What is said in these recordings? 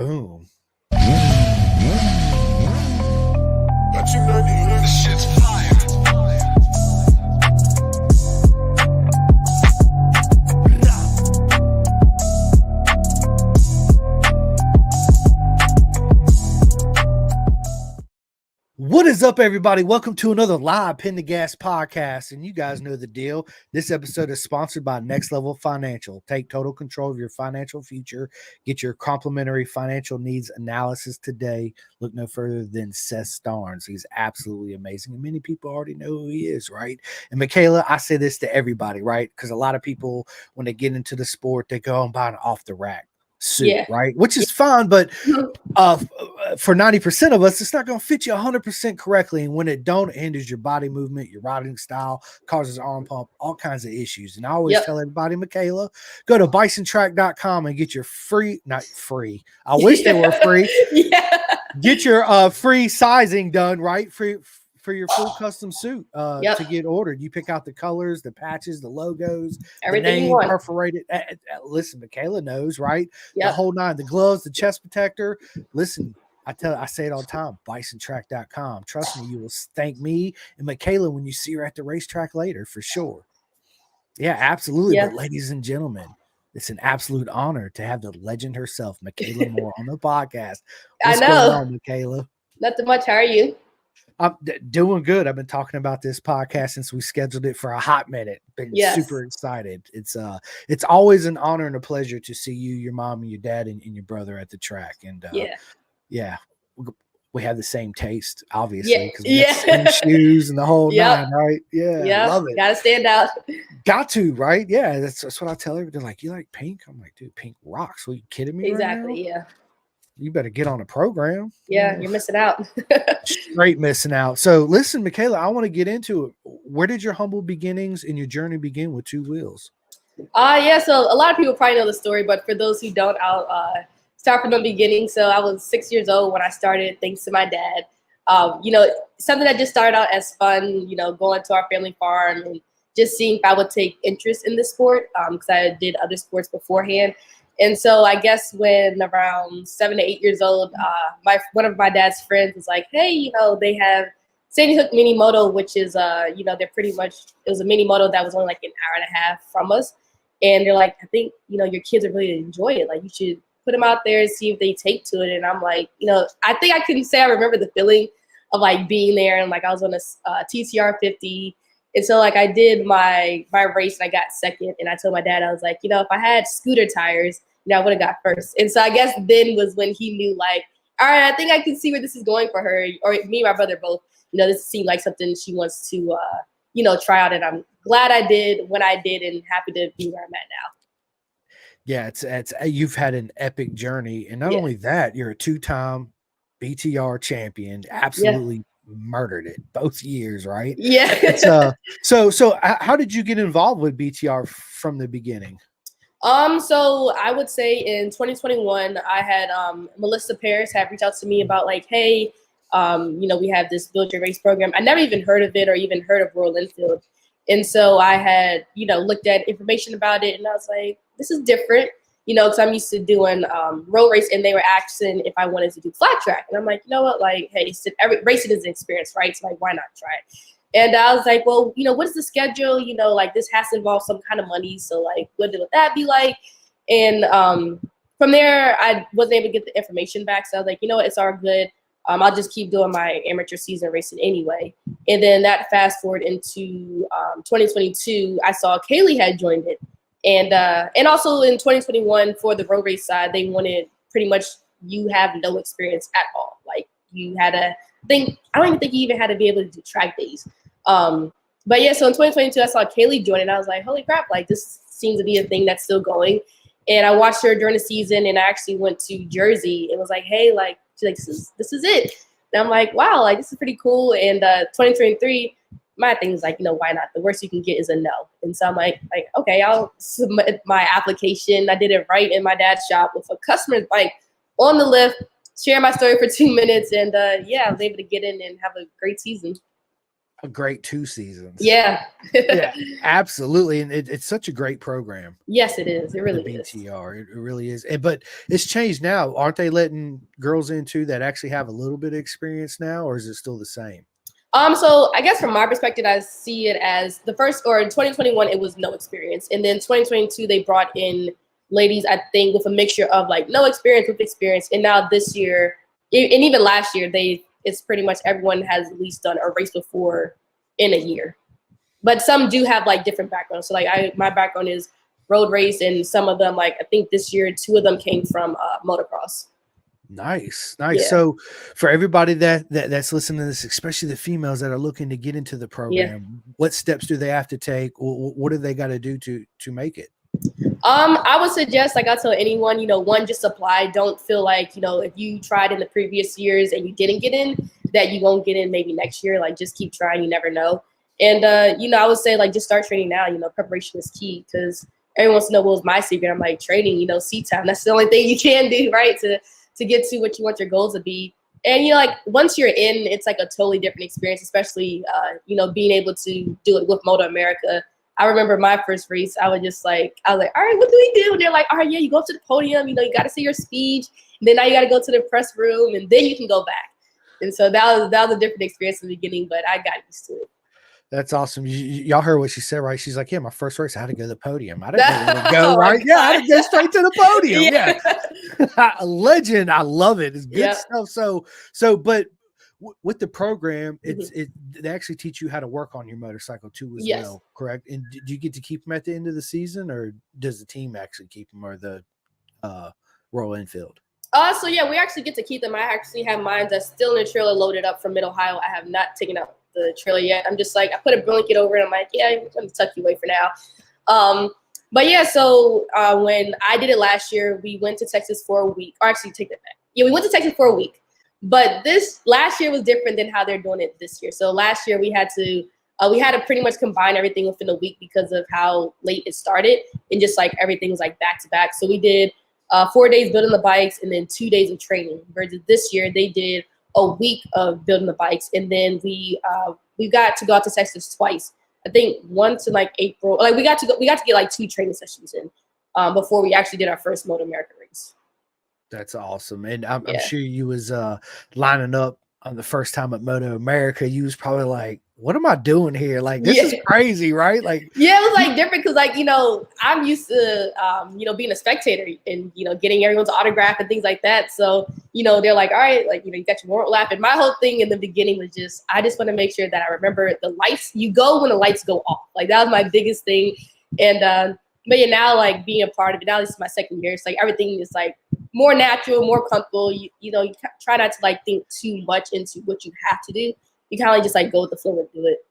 Boom. But you know this shit's fire. What is up, everybody? Welcome to another live Pin the Gas podcast. And you guys know the deal. This episode is sponsored by Next Level Financial. Take total control of your financial future. Get your complimentary financial needs analysis today. Look no further than Seth Starnes. He's absolutely amazing. And many people already know who he is, right? And Mikayla, I say this to everybody, right? Because a lot of people, when they get into the sport, they go and buy an off the rack suit, right? Which is fine, but for 90% of us, it's not going to fit you 100% correctly. And when it don't, it hinders your body movement, your riding style, causes arm pump, all kinds of issues. And I always tell everybody, Mikayla, go to bisontrack.com and get your not free. I wish they were free. Get your free sizing done, right? For your full custom suit to get ordered. You pick out the colors, the patches, the logos, everything the you want. Perforated. Listen, Mikayla knows, right? The whole nine, the gloves, the chest protector. Listen, I say it all the time, bisontrack.com. Trust me, you will thank me and Mikayla when you see her at the racetrack later, for sure. Yeah, absolutely. But ladies and gentlemen, it's an absolute honor to have the legend herself, Mikayla Moore, on the podcast. What's going on, Mikayla? Nothing much. How are you? I'm doing good. I've been talking about this podcast since we scheduled it for a hot minute. Been super excited. It's always an honor and a pleasure to see you, your mom, and your dad, and your brother at the track. And we have the same taste, obviously, because we got the same shoes and the whole nine, right? Yeah, love it. Gotta stand out. Got to, right? Yeah, that's what I tell everybody. They're like, you like pink? I'm like, dude, pink rocks. Are you kidding me? Exactly. Right now? Yeah. You better get on a program. Yeah, you're missing out. Straight missing out. So listen, Mikayla, I want to get into it. Where did your humble beginnings and your journey begin with two wheels? So a lot of people probably know the story, but for those who don't, I'll start from the beginning. So I was 6 years old when I started, thanks to my dad. Something that just started out as fun, going to our family farm and just seeing if I would take interest in the sport, because I did other sports beforehand. And so I guess when around 7 to 8 years old, one of my dad's friends was like, hey, they have Sandy Hook Mini Moto, which is, they're pretty much, it was a mini moto that was only like an hour and a half from us. And they're like, I think, your kids would really enjoy it. Like, you should put them out there and see if they take to it. And I'm like, I think I can say I remember the feeling of like being there. And like, I was on a TCR 50. And so like I did my race and I got second. And I told my dad, I was like, if I had scooter tires, I would have got first. And so I guess then was when he knew, like, all right, I think I can see where this is going for her. Or me and my brother both, this seemed like something she wants to, try out. And I'm glad I did when I did and happy to be where I'm at now. Yeah, it's you've had an epic journey. And not only that, you're a two-time BTR champion. Absolutely murdered it both years, right? Yeah. So how did you get involved with BTR from the beginning? So I would say in 2021, I had Melissa Paris had reached out to me about like, hey, we have this Build Your Race program. I never even heard of it or even heard of Royal Enfield. And so I had, looked at information about it and I was like, this is different, because I'm used to doing road race, and they were asking if I wanted to do flat track. And I'm like, you know what, like, hey, every racing is an experience, right? So like, why not try it? And I was like, well, what is the schedule? Like this has to involve some kind of money. So like, what would that be like? And from there, I wasn't able to get the information back. So I was like, what, it's all good. I'll just keep doing my amateur season racing anyway. And then that fast forward into 2022, I saw Kaylee had joined it. And also in 2021 for the road race side, they wanted pretty much you have no experience at all. Like you had to think, I don't even think you even had to be able to do track days. But yeah, so in 2022, I saw Kaylee join and I was like, holy crap, like this seems to be a thing that's still going. And I watched her during the season and I actually went to Jersey and was like, hey, like, she's like, this is it. And I'm like, wow, like this is pretty cool. And 2023, my thing is like, why not? The worst you can get is a no. And so I'm like, okay, I'll submit my application. I did it right in my dad's shop with a customer's bike on the lift, share my story for 2 minutes. And I was able to get in and have a great season. a great 2 seasons. Yeah. Yeah, absolutely. And it's such a great program. Yes, it is. It The really is. BTR. It really is. But it's changed now. Aren't they letting girls in too that actually have a little bit of experience now, or is it still the same? So I guess from my perspective, I see it as the first, or in 2021, it was no experience. And then 2022, they brought in ladies, I think, with a mixture of like no experience with experience. And now this year, and even last year, it's pretty much everyone has at least done a race before in a year. But some do have like different backgrounds. So like my background is road race, and some of them, like I think this year, 2 of them came from motocross. Nice. Yeah. So for everybody that's listening to this, especially the females that are looking to get into the program, what steps do they have to take? What do they got to do to make it? I would suggest, like I tell anyone, one, just apply. Don't feel like, if you tried in the previous years and you didn't get in, that you won't get in maybe next year. Like, just keep trying. You never know. And, I would say, like, just start training now. Preparation is key, because everyone wants to know what was my secret. I'm like, training, seat time. That's the only thing you can do, right, to get to what you want your goals to be. And, like, once you're in, it's like a totally different experience, especially, being able to do it with Motoamerica. I remember my first race, I was like, all right, what do we do? And they're like, all right, yeah, you go up to the podium, you got to say your speech. And then now you got to go to the press room, and then you can go back. And so that was a different experience in the beginning, but I got used to it. That's awesome. Y'all heard what she said, right? She's like, yeah, my first race, I had to go to the podium. I didn't know where to go, right? Yeah, I had to go straight to the podium. Yeah. A legend. I love it. It's good stuff. But with the program, they actually teach you how to work on your motorcycle too as well, correct? And do you get to keep them at the end of the season, or does the team actually keep them, or the Royal Enfield? So yeah, we actually get to keep them. I actually have mine that's still in a trailer loaded up from Mid-Ohio. I have not taken out the trailer yet. I'm just like, I put a blanket over it. I'm like, yeah, I'm gonna tuck you away for now. But yeah, so when I did it last year, we went to Texas for a week. Or actually, take that back. Yeah, we went to Texas for a week. But this last year was different than how they're doing it this year. So last year we had to pretty much combine everything within a week because of how late it started, and just like everything was like back to back. So we did 4 days building the bikes and then 2 days of training. Versus this year they did a week of building the bikes, and then we got to go out to Texas twice. I think once in like April. Like we got to get like 2 training sessions in before we actually did our first Motoamerica race. That's awesome. And I'm sure you was lining up on the first time at Motoamerica. You was probably like, what am I doing here? Like, this is crazy, right? Like, yeah, it was like different because, like, I'm used to, being a spectator and, getting everyone's autograph and things like that. So, they're like, all right, like, you got your warm lap. And my whole thing in the beginning was just, I just want to make sure that I remember the lights. You go when the lights go off. Like, that was my biggest thing. And, but yeah, now, like, being a part of it, now this is my second year. It's like everything is like more natural, more comfortable. You try not to like think too much into what you have to do. You kind of just like go with the flow and do it.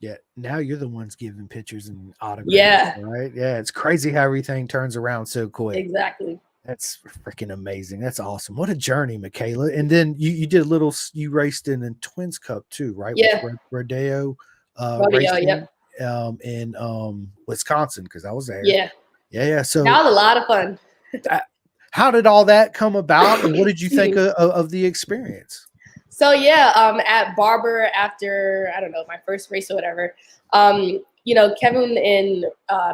Yeah. Now you're the ones giving pictures and autographs. Yeah. Right. Yeah. It's crazy how everything turns around so quick. Exactly. That's freaking amazing. That's awesome. What a journey, Mikayla. And then you did you raced in the Twins Cup too, right? Yeah. With Rodeo. Yep. In Wisconsin, because I was there. Yeah. Yeah. So that was a lot of fun. How did all that come about, and what did you think of the experience? So yeah, at Barber, after I don't know my first race or whatever, Kevin and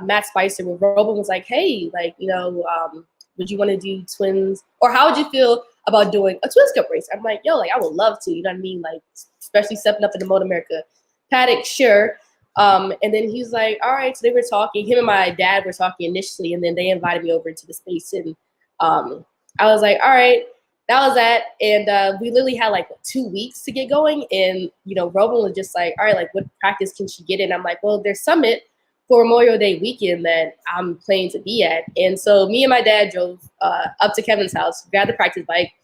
Matt Spicer with Robin was like, hey, like would you want to do twins, or how would you feel about doing a Twins Cup race? I'm like, yo, like I would love to, you know what I mean, like especially stepping up in the Motoamerica paddock, sure. And then he's like, all right. So they were talking. Him and my dad were talking initially, and then they invited me over into the space, and I was like, all right. That was that. And we literally had like 2 weeks to get going. And, Robin was just like, all right, like what practice can she get in? I'm like, well, there's Summit for Memorial Day weekend that I'm planning to be at. And so me and my dad drove up to Kevin's house, grabbed the practice bike,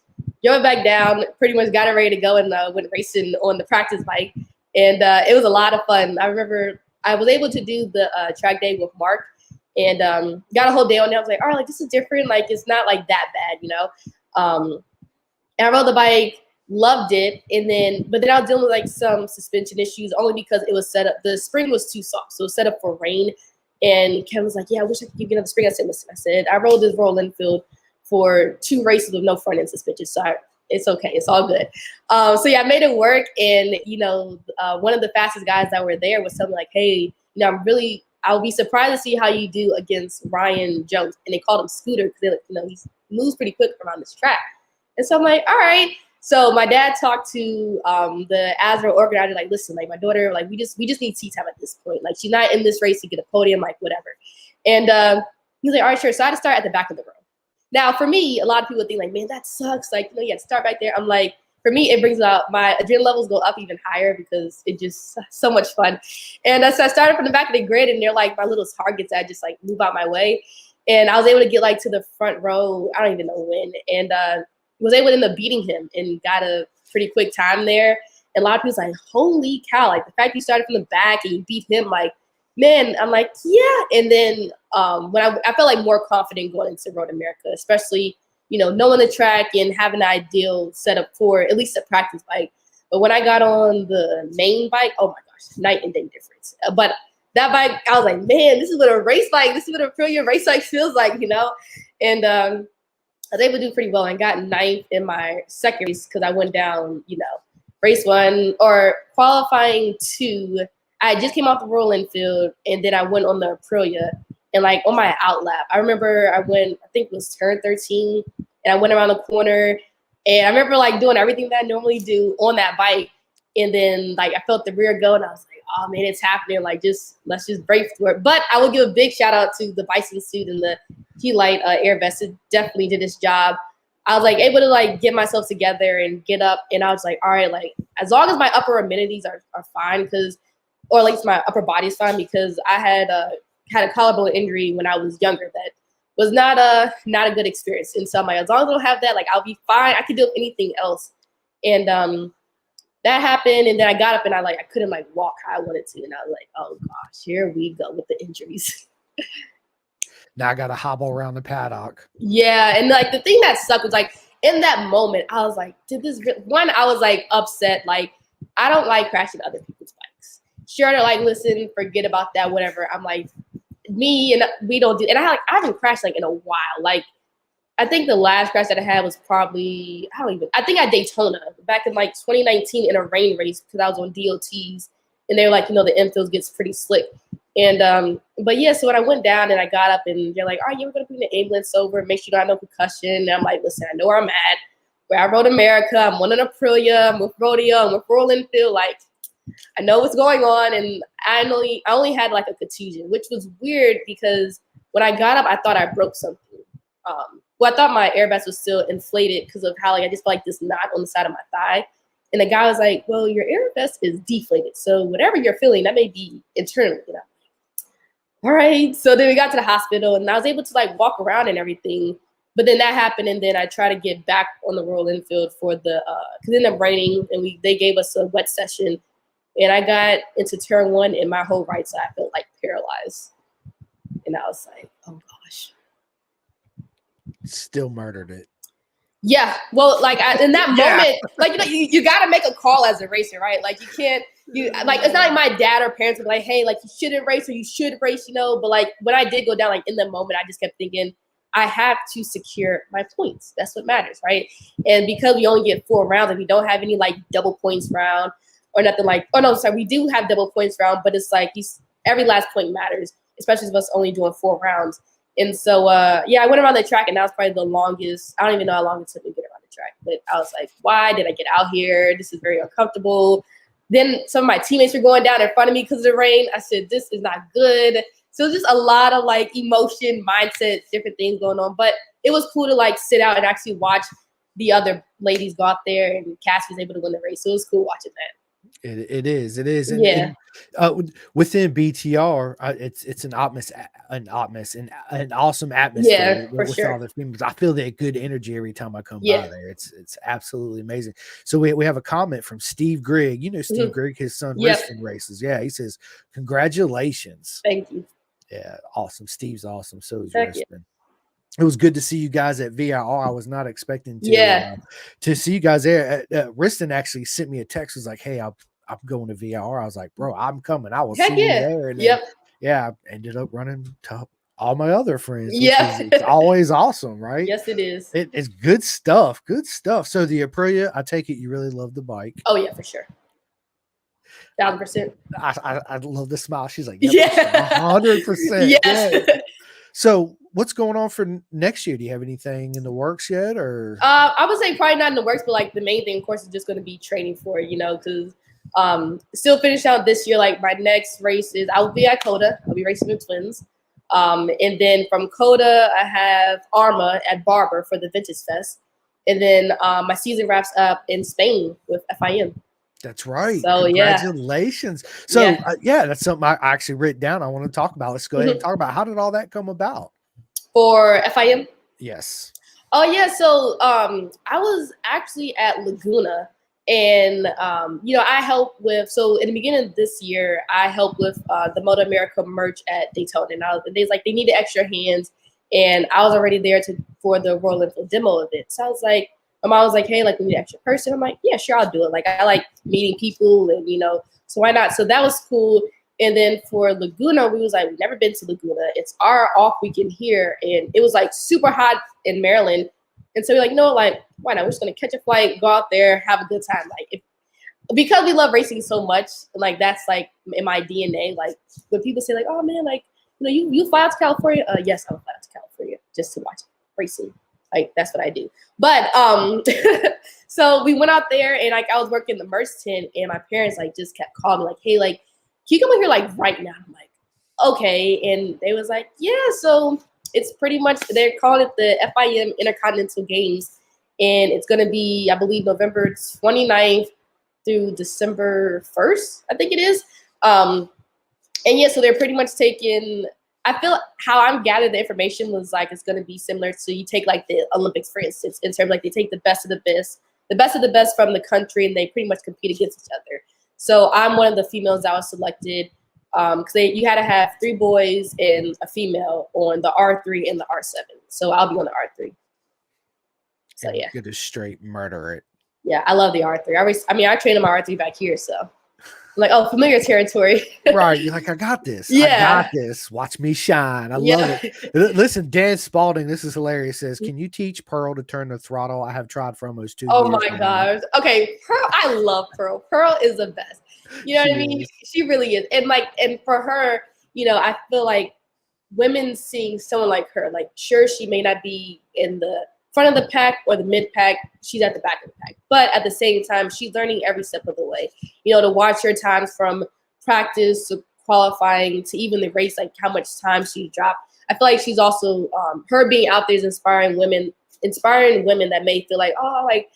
drove it back down, pretty much got it ready to go, and went racing on the practice bike. And it was a lot of fun. I remember I was able to do the track day with Mark, and got a whole day on there. I was like, all right, like this is different. Like it's not like that bad, And I rode the bike, loved it, but then I was dealing with like some suspension issues only because it was set up. The spring was too soft, so it was set up for rain. And Kevin was like, "Yeah, I wish I could give you another spring." I said, "Listen," I said, "I rode this Royal Enfield for 2 races with no front end suspension, so It's okay. It's all good. So yeah, I made it work. And, one of the fastest guys that were there was telling me like, hey, I'll be surprised to see how you do against Ryan Jones. And they called him Scooter because he moves pretty quick around this track. And so I'm like, all right. So my dad talked to the ASRA organizer, like, listen, like my daughter, like we just need seat time at this point. Like she's not in this race to get a podium, like whatever. And he was like, all right, sure. So I had to start at the back of the row. Now for me, a lot of people think like, man, that sucks. Like, you had to start back there. I'm like, for me, it brings out my adrenaline levels go up even higher because it just so much fun. And so I started from the back of the grid, and they're like my little targets. I just like move out my way, and I was able to get like to the front row. I don't even know when, and was able to end up beating him and got a pretty quick time there. And a lot of people's like, holy cow! Like the fact you started from the back and you beat him, like, man, I'm like, yeah. And then when I felt like more confident going into Motoamerica, especially, knowing the track and having an ideal setup for at least a practice bike. But when I got on the main bike, oh my gosh, night and day difference. But that bike, I was like, man, this is what a race bike, this is what a brilliant race bike feels like, And I was able to do pretty well and got ninth in my second race because I went down, race one or qualifying two. I just came off the Royal Enfield, and then I went on the Aprilia. And like on my outlap, I remember I think it was turn 13, and I went around the corner, and I remember like doing everything that I normally do on that bike. And then like I felt the rear go, and I was like, oh man, it's happening. Like let's just brave for it. But I will give a big shout out to the bison suit and the T-Light air vest. It definitely did its job. I was like able to like get myself together and get up, and I was like, all right, like as long as my upper amenities are fine, or at least my upper body is fine, because I had a collarbone injury when I was younger that was not a good experience. And so I'm like, as long as I don't have that, like I'll be fine. I could do anything else. And that happened, and then I got up and I couldn't like walk how I wanted to, and I was like, oh gosh, here we go with the injuries. Now I got to hobble around the paddock. Yeah, and like the thing that sucked was like in that moment, I was like, I was like upset. Like I don't like crashing other people's bikes. Sure, they're like, listen, forget about that, whatever. I'm like, me and we don't do, and I haven't crashed like in a while. Like I think the last crash that I had was probably I think at Daytona back in like 2019 in a rain race because I was on DOTs, and they were like, the infield gets pretty slick. And but yeah, so when I went down and I got up, and they're like, all right, we're gonna bring the ambulance over, make sure you don't have no concussion. And I'm like, listen, I know where I'm at. Where I rode America, I'm on an Aprilia, I'm with Rodeo, I'm with Royal Enfield, like I know what's going on. And I only had like a contusion, which was weird because when I got up, I thought I broke something. Well, I thought my air vest was still inflated because of how like I just felt like this knot on the side of my thigh. And the guy was like, well, your air vest is deflated. So whatever you're feeling, that may be internal. All right. So then we got to the hospital, and I was able to like walk around and everything. But then that happened, and then I tried to get back on the Royal Enfield for the because it ended up raining, and they gave us a wet session. And I got into turn one, and my whole right side felt like paralyzed. And I was like, oh gosh. Still murdered it. Yeah. Well, like in that moment, like, you got to make a call as a racer, right? Like you can't, like, it's not like my dad or parents were like, hey, like you shouldn't race or you should race, But like when I did go down, like in the moment, I just kept thinking, I have to secure my points. That's what matters, right? And because we only get 4 rounds, and we don't have any like double points round or nothing like, oh no, sorry, we do have double points round, but it's like every last point matters, especially if us only doing 4 rounds. And so, yeah, I went around the track, and that was probably the longest. I don't even know how long it took me to get around the track, but I was like, why did I get out here? This is very uncomfortable. Then some of my teammates were going down in front of me because of the rain. I said, this is not good. So just a lot of like emotion, mindset, different things going on. But it was cool to like sit out and actually watch the other ladies go out there, and Cass was able to win the race. So it was cool watching that. It is. And, yeah. And, within BTR, it's an awesome atmosphere with sure. all the females. I feel that good energy every time I come by there. It's absolutely amazing. So we have a comment from Steve Grigg. Steve Grigg, his son Riston races. Yeah, he says, congratulations. Thank you. Yeah, awesome. Steve's awesome. So is Riston. It was good to see you guys at VIR. I was not expecting to see you guys there. Riston actually sent me a text. Was like, hey, I'm going to VIR. I was like, bro, I'm coming. I will see you there. And then, I ended up running top all my other friends, which Yeah. is it's always awesome, right? Yes, it is. It's good stuff. Good stuff. So the Aprilia, I take it you really love the bike. Oh yeah, for sure. 1,000%. I love the smile. She's like, yep, Yeah. 100%. Yes. Yeah. So what's going on for next year? Do you have anything in the works yet? Or I would say probably not in the works, but like the main thing, of course, is just going to be training for it, because still finish out this year. Like my next race is I will be at Coda. I'll be racing the Twins. And then from Coda, I have Arma at Barber for the Vintage Fest. And then my season wraps up in Spain with FIM. that's right. So Congratulations. So yeah. that's something I actually written down. I want to talk about. Let's go ahead and talk about how did all that come about? For FIM. Yes. Oh yeah, so I was actually at Laguna, and I helped with. So in the beginning of this year, I helped with the Motoamerica merch at Daytona, and they needed extra hands, and I was already there for the Royal Enfield demo event. So I was like, my mom was like, hey, like we need an extra person. I'm like, yeah, sure, I'll do it. Like I like meeting people, and so why not? So that was cool. And then for Laguna, we was like, we've never been to Laguna. It's our off weekend here. And it was like super hot in Maryland. And so we're like, no, like, why not? We're just going to catch a flight, go out there, have a good time. Like, because we love racing so much, like, that's like in my DNA. Like, when people say, like, oh man, like, you fly out to California? Yes, I'll fly out to California just to watch racing. Like, that's what I do. But so we went out there, and like I was working the merch tent, and my parents like just kept calling me, like, hey, like, can you come in here like right now? I'm like, okay. And they was like, yeah, so it's pretty much, they're calling it the FIM Intercontinental Games. And it's going to be, I believe, November 29th through December 1st, I think it is. And yeah, so they're pretty much taking, I feel how I'm gathering the information was like, it's going to be similar to you take like the Olympics, for instance, in terms of like they take the best of the best from the country, and they pretty much compete against each other. So I'm one of the females that was selected because you had to have 3 boys and a female on the R3 and the R7. So I'll be on the R3. So yeah, good to straight murder it. Yeah, I love the R3. I trained on my R3 back here, so I'm like, oh, familiar territory. Right, you're like, I got this. Yeah, I got this. Watch me shine. I love it. Listen, Dan Spalding, this is hilarious. Says, can you teach Pearl to turn the throttle? I have tried for almost 2 years. Oh my gosh. Okay, Pearl. I love Pearl. Pearl is the best. You know what I mean? She really is. And for her, I feel like women seeing someone like her, like, sure, she may not be in the front of the pack or the mid pack, she's at the back of the pack. But at the same time, she's learning every step of the way. To watch her times from practice to qualifying to even the race, like how much time she dropped. I feel like she's also her being out there is inspiring women that may feel like, oh, like,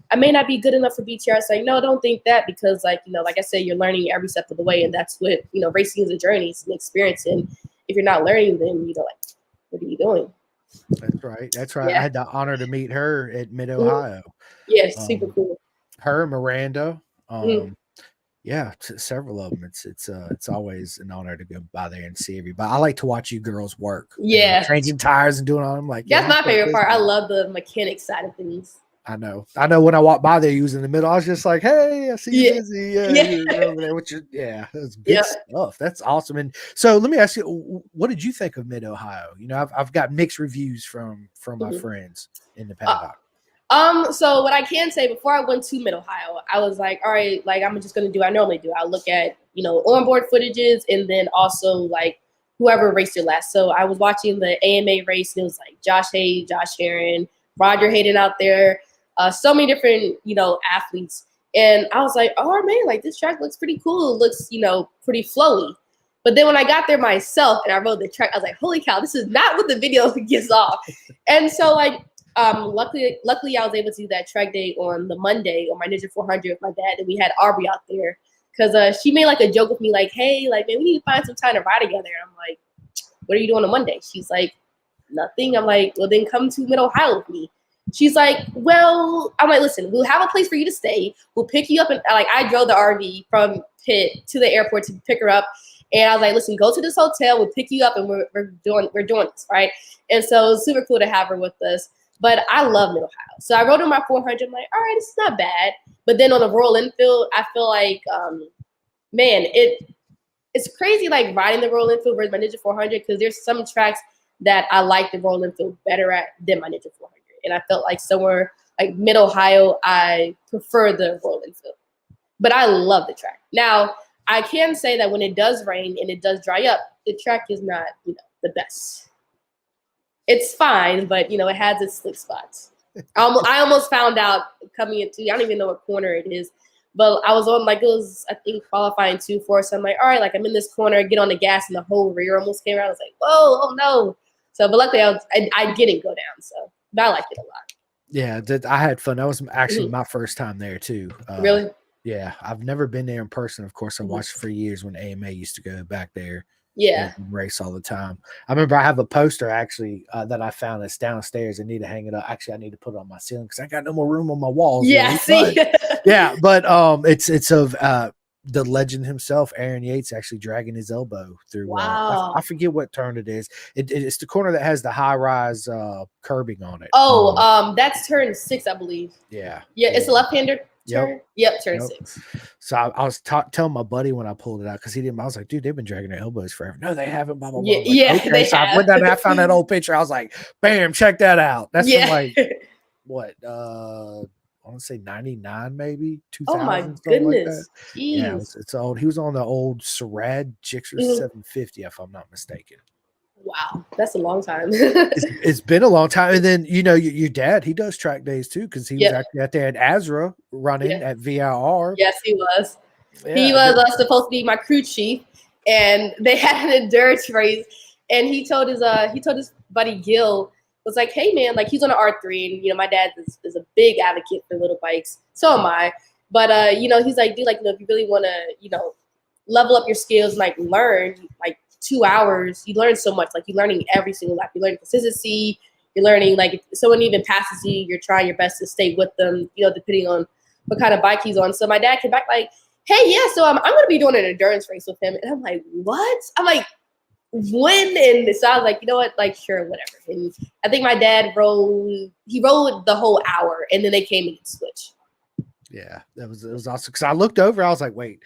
I may not be good enough for BTR. It's like, no, don't think that, because like I said, you're learning every step of the way, and that's what racing is a journey, it's an experience, and if you're not learning, then like, what are you doing? That's right. Yeah. I had the honor to meet her at Mid Ohio. Yeah, super cool. Her, Miranda, yeah, several of them. It's always an honor to go by there and see everybody. I like to watch you girls work. Yeah, changing tires and doing all. I'm like, that's my favorite part. I love the mechanic side of things. I know. When I walked by there, you was in the middle. I was just like, "Hey, I see you busy. You're over there with your that's good stuff. That's awesome." And so, let me ask you, what did you think of Mid Ohio? I've got mixed reviews from my friends in the paddock. So what I can say, before I went to Mid Ohio, I was like, all right, like I'm just gonna do what I normally do. I'll look at onboard footages, and then also like whoever raced your last. So I was watching the AMA race, and it was like Josh Hayes, Josh Heron, Roger Hayden out there. So many different, athletes. And I was like, oh man, like this track looks pretty cool. It looks, pretty flowy. But then when I got there myself and I rode the track, I was like, holy cow, this is not what the video gives off. And so like, luckily I was able to do that track day on the Monday on my Ninja 400 with my dad. And we had Aubrey out there because she made like a joke with me, like, hey, like, man, we need to find some time to ride together. And I'm like, what are you doing on Monday? She's like, nothing. I'm like, well, then come to Mid Ohio with me. She's like, well, I'm like, listen, we'll have a place for you to stay. We'll pick you up. And like, I drove the RV from Pitt to the airport to pick her up. And I was like, listen, go to this hotel. We'll pick you up, and we're doing this, right? And so it was super cool to have her with us. But I love Mid Ohio. So I rode on my 400. I'm like, all right, this is not bad. But then on the Royal Enfield, I feel like, man, it's it's crazy like riding the Royal Enfield versus my Ninja 400 because there's some tracks that I like the Royal Enfield better at than my Ninja 400. And I felt like somewhere like mid-Ohio, I prefer the Royal Enfield. But I love the track. Now, I can say that when it does rain and it does dry up, the track is not, the best. It's fine, but, it has its slick spots. I almost found out coming into, I don't even know what corner it is, but I was on, like, it was, I think, qualifying 2-4, so I'm like, all right, like, I'm in this corner, get on the gas, and the whole rear almost came around. I was like, whoa, oh, no. So, but luckily, I didn't go down, so, but I liked it a lot. Yeah, I had fun. That was actually my first time there, too. Really? Yeah, I've never been there in person. Of course, I watched for years when AMA used to go back there. Yeah. And race all the time. I remember I have a poster actually that I found that's downstairs. I need to hang it up. Actually, I need to put it on my ceiling because I got no more room on my walls. Yeah, really. see? But it's of the legend himself, Aaron Yates, actually dragging his elbow through. Wow. I forget what turn it is. It's the corner that has the high-rise curbing on it. Oh, that's turn 6, I believe. Yeah. Yeah, it's a left-hander. Turn? Yep, turn 6. So I was telling my buddy when I pulled it out because he didn't. I was like, dude, they've been dragging their elbows forever. No, they haven't. Blah blah blah. Okay. So I went down and I found that old picture. I was like, bam, check that out. That's from like what? I want to say 99, maybe 2000. Oh my Like goodness. yeah, it's old. He was on the old Sarad Gixxer 750, if I'm not mistaken. Wow, that's a long time. It's been a long time. And then, your dad, he does track days too, because he was actually out there at Azra running at VIR. Yes, he was. Yeah, he was supposed to be my crew chief, and they had an endurance race. And he told his buddy Gil, was like, hey man, like he's on an R3, and my dad is a big advocate for little bikes. So am I. But he's like, dude, like if you really want to, level up your skills and like learn, like 2 hours, you learn so much. Like you're learning every single lap. You're learning consistency. You're learning like if someone even passes you, you're trying your best to stay with them, depending on what kind of bike he's on. So my dad came back like, hey, yeah, so I'm going to be doing an endurance race with him. And I'm like, what? I'm like, when? And so I was like, you know what? Like, sure, whatever. And I think my dad rode the whole hour, and then they came and switched. Yeah, it was awesome. Because I looked over, I was like, wait.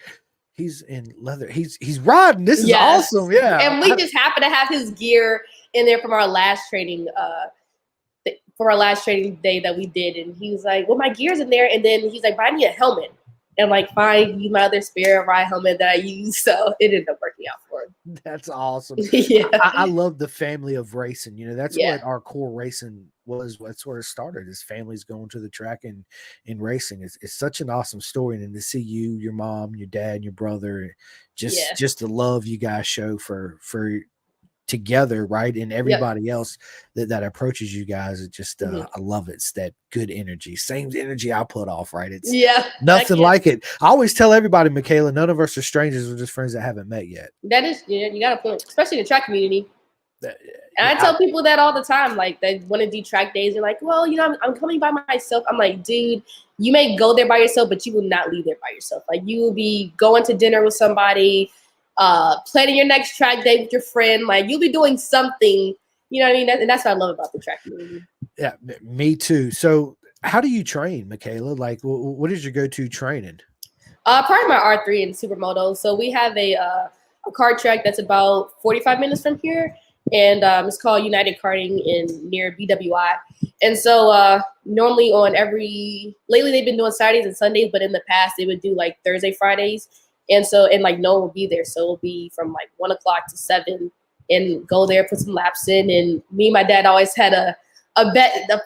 He's in leather. He's riding. This is awesome. Yeah. And we just happen to have his gear in there from our last training, day that we did. And he was like, well, my gear's in there. And then he's like, buy me a helmet. And I'm like, fine, use my other spare ride helmet that I use. So it ended up working out for him. That's awesome. Yeah. I love the family of racing. That's what our core racing was. That's where it started, is families going to the track and racing. It's such an awesome story. And then to see you, your mom, your dad, and your brother, just the love you guys show for together, right? And everybody else that approaches you guys, it just I love it. It's that good energy, same energy I put off, right? It's nothing like it. I always tell everybody, Mikayla, none of us are strangers. We're just friends that haven't met yet. That is, you got a point, especially in the track community. And I tell people that all the time, like they want to do track days. They're like, well, I'm coming by myself. I'm like, dude, you may go there by yourself, but you will not leave there by yourself. Like you will be going to dinner with somebody, planning your next track day with your friend. Like you'll be doing something, you know what I mean? And that's what I love about the track community. Yeah, me too. So how do you train, Mikayla? Like what is your go-to training? Probably my R3 and Supermoto. So we have a kart track that's about 45 minutes from here. And it's called United Karting near BWI. And so normally lately they've been doing Saturdays and Sundays, but in the past they would do like Thursday, Fridays. And so, and like no one will be there. So it'll be from like 1 o'clock to 7 and go there, put some laps in. And me and my dad always had a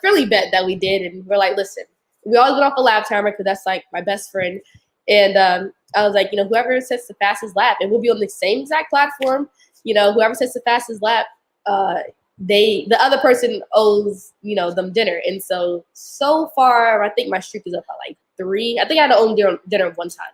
friendly bet that we did. And we're like, listen, we always went off a lap timer because that's like my best friend. And I was like, whoever sets the fastest lap, and we'll be on the same exact platform. Whoever sets the fastest lap, the other person owes, them dinner. And so far, I think my streak is up at like 3. I think I had to own dinner one time.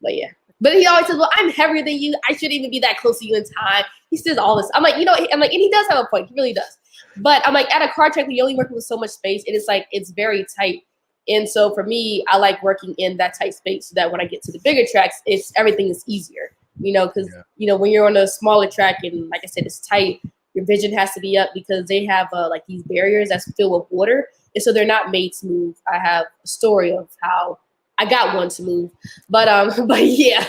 But yeah. But he always says, well, I'm heavier than you. I shouldn't even be that close to you in time. He says all this. I'm like, and he does have a point. He really does. But I'm like, at a car track, you're only working with so much space. And it's like, it's very tight. And so for me, I like working in that tight space so that when I get to the bigger tracks, everything is easier. Because, when you're on a smaller track and like I said, it's tight, your vision has to be up because they have like these barriers that's filled with water. And so they're not made to move. I have a story of how I got one to move, but yeah.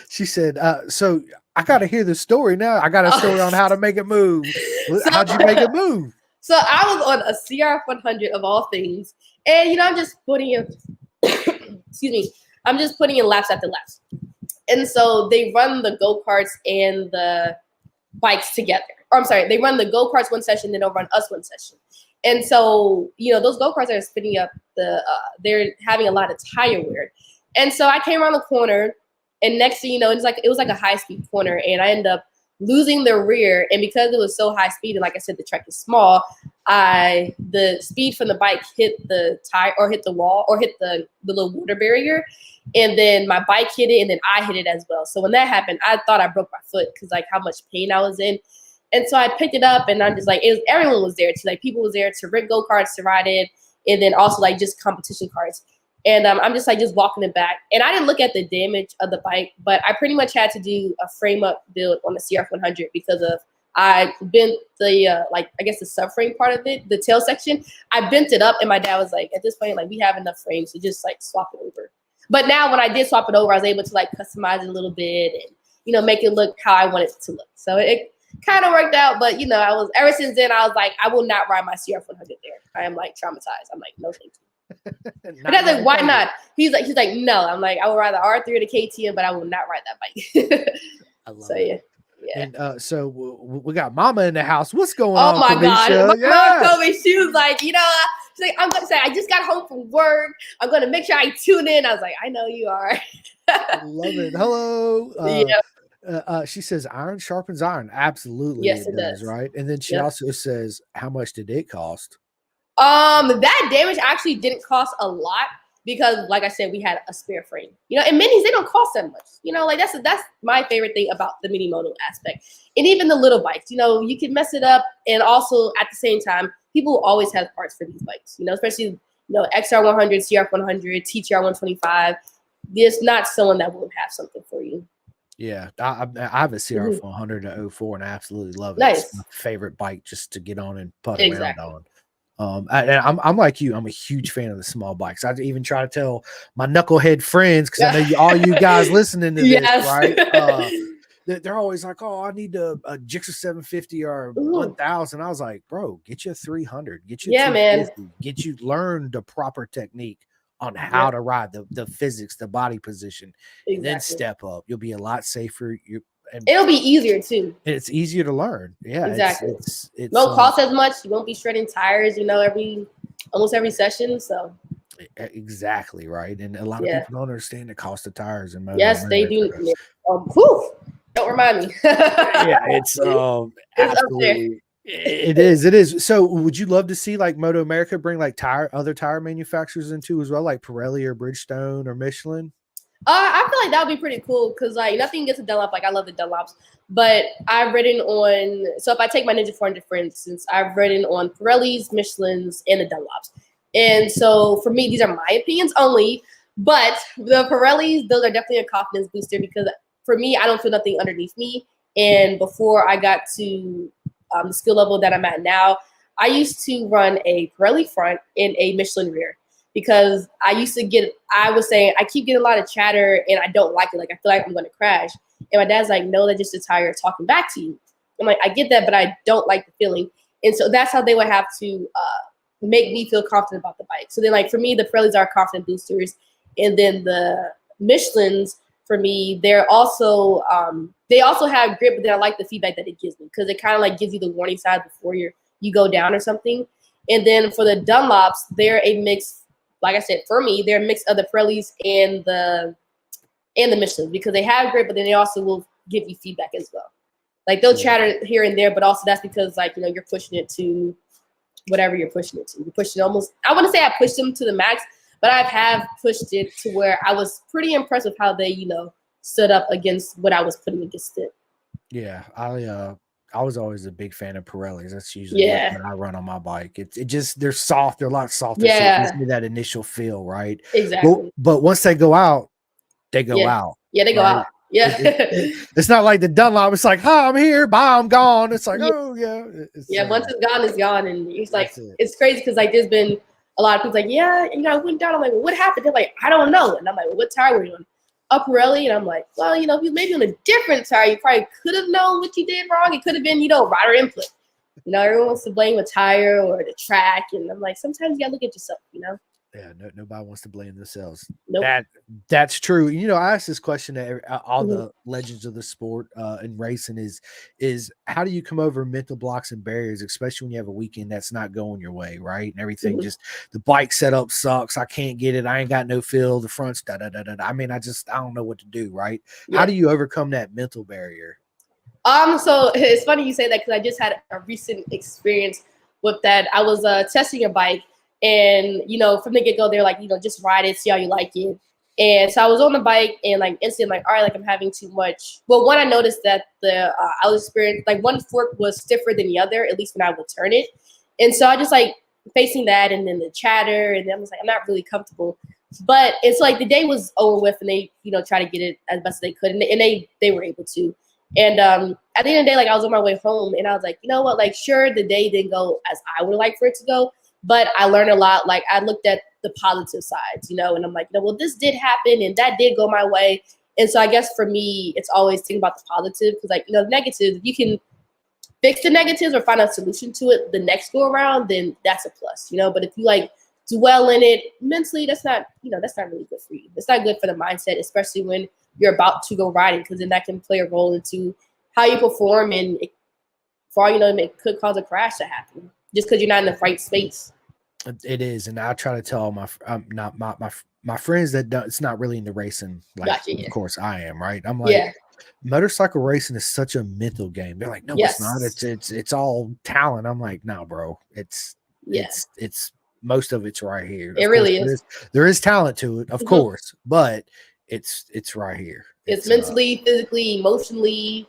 She said, so I got to hear the story now. I got a story on how to make it move. How'd you make it move? So I was on a CR100 of all things. And, I'm just putting in, excuse me, I'm just putting in laps after laps. And so they run the go-karts and the bikes together. Or I'm sorry, they run the go-karts one session, then they'll run us one session. And so, those go-karts are spinning up they're having a lot of tire wear. And so I came around the corner, and next thing you know, it was like a high-speed corner, and I ended up losing the rear. And because it was so high speed, and like I said, the track is small, the speed from the bike hit the tire or hit the wall or hit the little water barrier. And then my bike hit it, and then I hit it as well. So when that happened, I thought I broke my foot because like how much pain I was in. And so I picked it up, and I'm just like, everyone was there. Like people was there to rent go-karts, to ride it, and then also like just competition cars. And I'm just like just walking it back. And I didn't look at the damage of the bike, but I pretty much had to do a frame up build on the CR100 because of I bent the I guess the subframe part of it, the tail section. I bent it up, and my dad was like, at this point, like we have enough frames to just like swap it over. But now when I did swap it over, I was able to like customize it a little bit and make it look how I wanted it to look. So it kind of worked out. But I was ever since then I was like, I will not ride my CR100 there. I am like traumatized. I'm like, no thank you. And I was like, why not? He's like, no. I'm like, I will ride the R3 or the KTM, but I will not ride that bike. I love so it. Yeah. And so we got Mama in the house. What's going on? Oh my Felicia? God! My mom told me, she was like, she's like, I'm gonna say I just got home from work. I'm gonna make sure I tune in. I was like, I know you are. I love it. Hello. She says iron sharpens iron. Absolutely, yes, it does. Right. And then she also says, how much did it cost? That damage actually didn't cost a lot. Because, like I said, we had a spare frame. And minis, they don't cost that much. Like that's my favorite thing about the mini moto aspect. And even the little bikes, you can mess it up. And also, at the same time, people always have parts for these bikes. Especially, XR100, CR100, TTR125. There's not someone that won't have something for you. Yeah, I have a CR100 to 04 and I absolutely love it. Nice. It's my favorite bike just to get on and putt around on. I'm like you. I'm a huge fan of the small bikes. I even try to tell my knucklehead friends because I know all you guys listening to this, right? They're always like, "Oh, I need a Gixxer 750 or 1000." I was like, "Bro, get you a 300. Get you a 250. Man. Get you learn the proper technique on how to ride the physics, the body position, and then step up. You'll be a lot safer. It'll be easier too. It's easier to learn. Yeah, exactly. It's won't cost as much. You won't be shredding tires, almost every session. So exactly right. And a lot of people don't understand the cost of tires and yes, they do. Don't remind me. It's absolutely. It is. So would you love to see like Motoamerica bring like other tire manufacturers into as well, like Pirelli or Bridgestone or Michelin? I feel like that would be pretty cool because like nothing gets a Dunlop. Like I love the Dunlops, but I've ridden on. So if I take my Ninja 400 for instance, I've ridden on Pirellis, Michelin's, and the Dunlops. And so for me, these are my opinions only. But the Pirellis, those are definitely a confidence booster because for me, I don't feel nothing underneath me. And before I got to the skill level that I'm at now, I used to run a Pirelli front and a Michelin rear. Because I was saying, I keep getting a lot of chatter and I don't like it. Like, I feel like I'm going to crash. And my dad's like, no, that's just a tire talking back to you. I'm like, I get that, but I don't like the feeling. And so that's how they would have to make me feel confident about the bike. So then, like, for me, the Pirellis are confident boosters. And then the Michelins, for me, they're also, they also have grip, but then I like the feedback that it gives me. Because it kind of, like, gives you the warning sign before you go down or something. And then for the Dunlops, they're a mix. Like I said, for me, they're a mix of the Pirellis and the Michelin because they have grip, but then they also will give you feedback as well. Like they'll chatter here and there, but also that's because like you're pushing it to whatever you're pushing it to. You're pushing almost. I wouldn't say I pushed them to the max, but I have pushed it to where I was pretty impressed with how they stood up against what I was putting against it. Yeah, I was always a big fan of Pirellis. That's usually when I run on my bike. It just they're soft. They're a lot softer. Yeah. So it gives me that initial feel, right? Exactly. But once they go out, they go out. Yeah, they go out. Yeah. It's not like the Dunlop. It's like, I'm here, bye, I'm gone. It's like, oh yeah. Once it's gone, it's gone. And it's like it's crazy because like there's been a lot of people like, I went down. I'm like, well, what happened? They're like, I don't know. And I'm like, well, what tire were you on? Pirelli, and I'm like, well, you know, if you maybe on a different tire, you probably could have known what you did wrong. It could have been, you know, rider input. You know, everyone wants to blame a tire or the track, and I'm like, sometimes you gotta look at yourself, you know. Yeah, nobody wants to blame themselves. Nope. That's true. You know, I asked this question to all Mhm. the legends of the sport and racing is how do you come over mental blocks and barriers, especially when you have a weekend that's not going your way, right? And everything Mhm. just the bike setup sucks. I can't get it. I ain't got no feel. The front's da da da da. I mean, I don't know what to do, right? How Yeah. do you overcome that mental barrier? So it's funny you say that because I just had a recent experience with that. I was testing a bike, and you know, from the get go, they're like, you know, just ride it, see how you like it. And so I was on the bike, and like instantly, like, all right, like I'm having too much. Well, one, I noticed that I was experiencing like one fork was stiffer than the other, at least when I would turn it. And so I just like facing that, and then the chatter, and then I was like, I'm not really comfortable. But it's like the day was over with, and they, you know, try to get it as best as they could, and they were able to. And at the end of the day, like I was on my way home, and I was like, you know what? Like, sure, the day didn't go as I would like for it to go, but I learned a lot. Like, I looked at the positive sides, you know, and I'm like, you know, well, this did happen, and that did go my way. And so I guess for me, it's always thinking about the positive, because, like, you know, the negatives, you can fix the negatives or find a solution to it the next go around, then that's a plus, you know. But if you like dwell in it mentally, that's not, you know, that's not really good for you. It's not good for the mindset, especially when you're about to go riding, because then that can play a role into how you perform, and it, for all you know, it could cause a crash to happen just because you're not in the right space. It is, and I try to tell not my friends that don't, it's not really into racing. Like, Gotcha. Yeah. of course, I am, right? I'm like, Yeah. motorcycle racing is such a mental game. They're like, no, it's not. Yes. It's all talent. I'm like, no, bro. Yeah. It's most of it's right here. It Of really course, is. there is talent to it, of Mhm. course, but it's right here. It's mentally, physically, emotionally,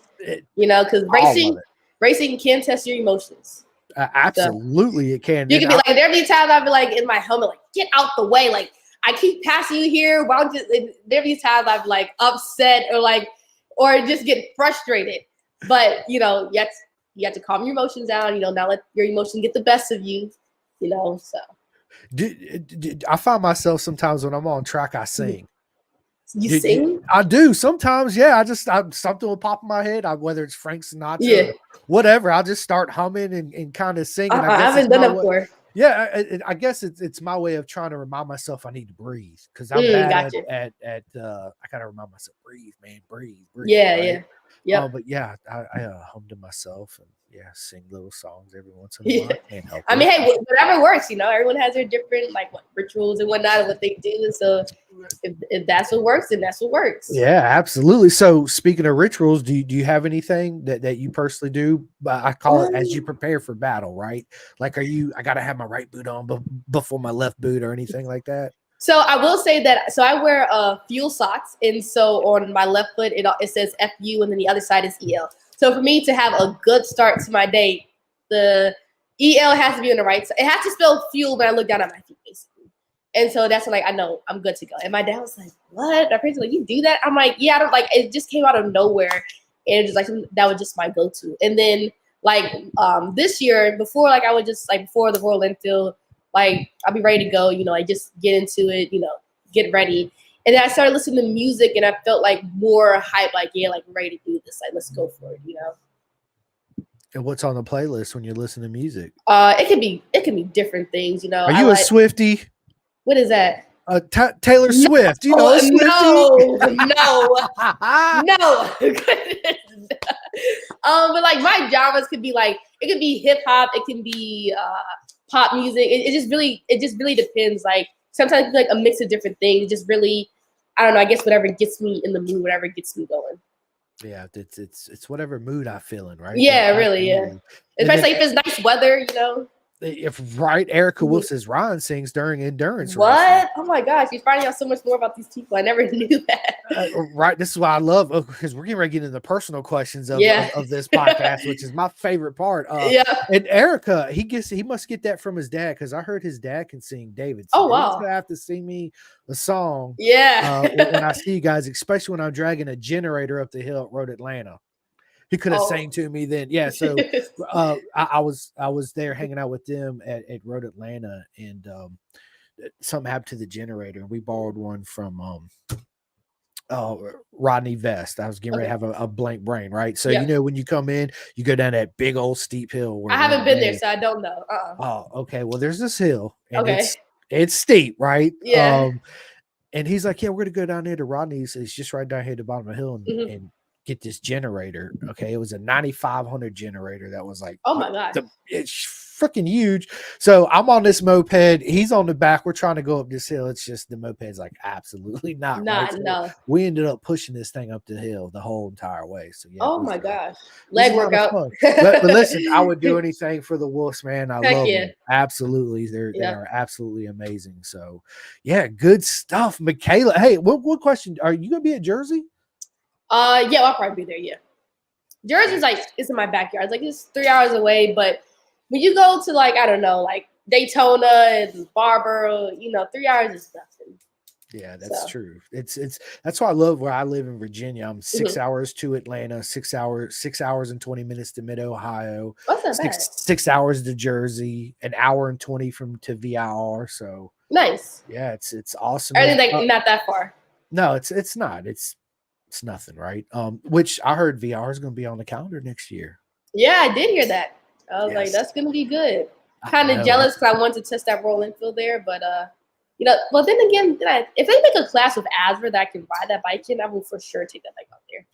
you know, because all of it. racing can test your emotions. So Absolutely, it can. you And can be like, there'll be times I'll be like in my helmet, like, get out the way. Like, I keep passing you here. Why don't you? There'll be times I'm like upset or just get frustrated. But, you know, you have to calm your emotions down, you know, not let your emotions get the best of you, you know, so. I find myself sometimes when I'm on track, I sing. You sing? I do sometimes. Yeah, something will pop in my head. Whether it's Frank Sinatra Yeah. or whatever, I'll just start humming and kind of singing. I haven't done that before. Yeah, I guess it's my way of trying to remind myself I need to breathe, because I'm bad Gotcha. at I gotta remind myself, breathe, man, breathe. Yeah, right? yeah. Yep. But yeah, I hum to myself and sing little songs every once in a Yeah. while. Can't help I it. mean, hey, whatever works, you know, everyone has their different like rituals and whatnot, and what they do. So if that's what works, then that's what works. Yeah, absolutely. So speaking of rituals, do you have anything that you personally do? I call it as you prepare for battle, right? Like, I got to have my right boot on before my left boot or anything like that? So I will say that. So I wear fuel socks, and so on my left foot it says FU, and then the other side is EL. So for me to have a good start to my day, the EL has to be on the right side. It has to spell fuel when I look down at my feet, basically. And so that's when, like, I know I'm good to go. And my dad was like, "What?" My parents were like, "You do that?" I'm like, "Yeah, I don't like." It just came out of nowhere, and it was like that was just my go-to. And then like this year, before, like I would just like before the Royal Enfield. Like, I'll be ready to go, you know, I just get into it, you know, get ready. And then I started listening to music, and I felt like more hype, like, yeah, like, I'm ready to do this. Like, let's go for it, you know? And what's on the playlist when you listen to music? It can be different things, you know. Are you a Swiftie? What is that? Taylor Swift. You know, Swiftie? No. But like my genres could be like, it could be hip hop, it can be pop music. It just really depends. Like sometimes it's like a mix of different things. It just really, I don't know. I guess whatever gets me in the mood, whatever gets me going. Yeah, it's whatever mood I feel in, right? Yeah, really, yeah. Especially if it's nice weather, you know. If right, Erica Wolf says Ryan sings during endurance what? racing. Oh my gosh, you're finding out so much more about these people. I never knew that. Right, this is why I love, because we're getting ready to get into the personal questions of this podcast, which is my favorite part. And Erica, he must get that from his dad, because I heard his dad can sing David. So wow. He's gonna have to sing me a song. Yeah. When I see you guys, especially when I'm dragging a generator up the hill at Road Atlanta. He could have sang to me then. Yeah. So I was there hanging out with them at Road Atlanta, and something happened to the generator. We borrowed one from Rodney Vest. I was getting ready to Okay. have a blank brain, right? So Yep. when you come in, you go down that big old steep hill. I haven't been there, so I don't know. Oh, okay. Well, there's this hill, and Okay. it's steep, right? Yeah. And he's like, yeah, we're gonna go down there to Rodney's. It's just right down here at the bottom of the hill, Mhm. and get this generator. Okay, it was a 9500 generator that was like, Oh my gosh. it's freaking huge. So I'm on this moped. He's on the back. We're trying to go up this hill. It's just the moped's like absolutely not right. So No. we ended up pushing this thing up the hill the whole entire way. So yeah. Oh my gosh. It was Leg a lot of workout. fun. But listen, I would do anything for the Wolves, man. I Heck love yeah. them. Absolutely. They Yep. are absolutely amazing. So yeah, good stuff. Mikayla, hey, what question? Are you gonna be at Jersey? Yeah, I'll probably be there. Yeah. Jersey's like, it's in my backyard. It's like, it's 3 hours away, but when you go to like, I don't know, like Daytona and Barbara, 3 hours is nothing. Yeah, that's true. That's why I love where I live in Virginia. I'm 6 hours to Atlanta, 6 hours and 20 minutes to Mid Ohio. That's not bad. 6 hours to Jersey, an hour and 20 to VIR. So nice. Yeah, it's awesome. Everything's like not that far. No, it's not. It's nothing, right? Which I heard VR is going to be on the calendar next year. Yeah, I did hear that. I was like, that's going to be good. Kind of jealous because I wanted to test that roll infield there, but well, then again, if they make a class with Asper that I can ride that bike in, I will for sure take that bike out there.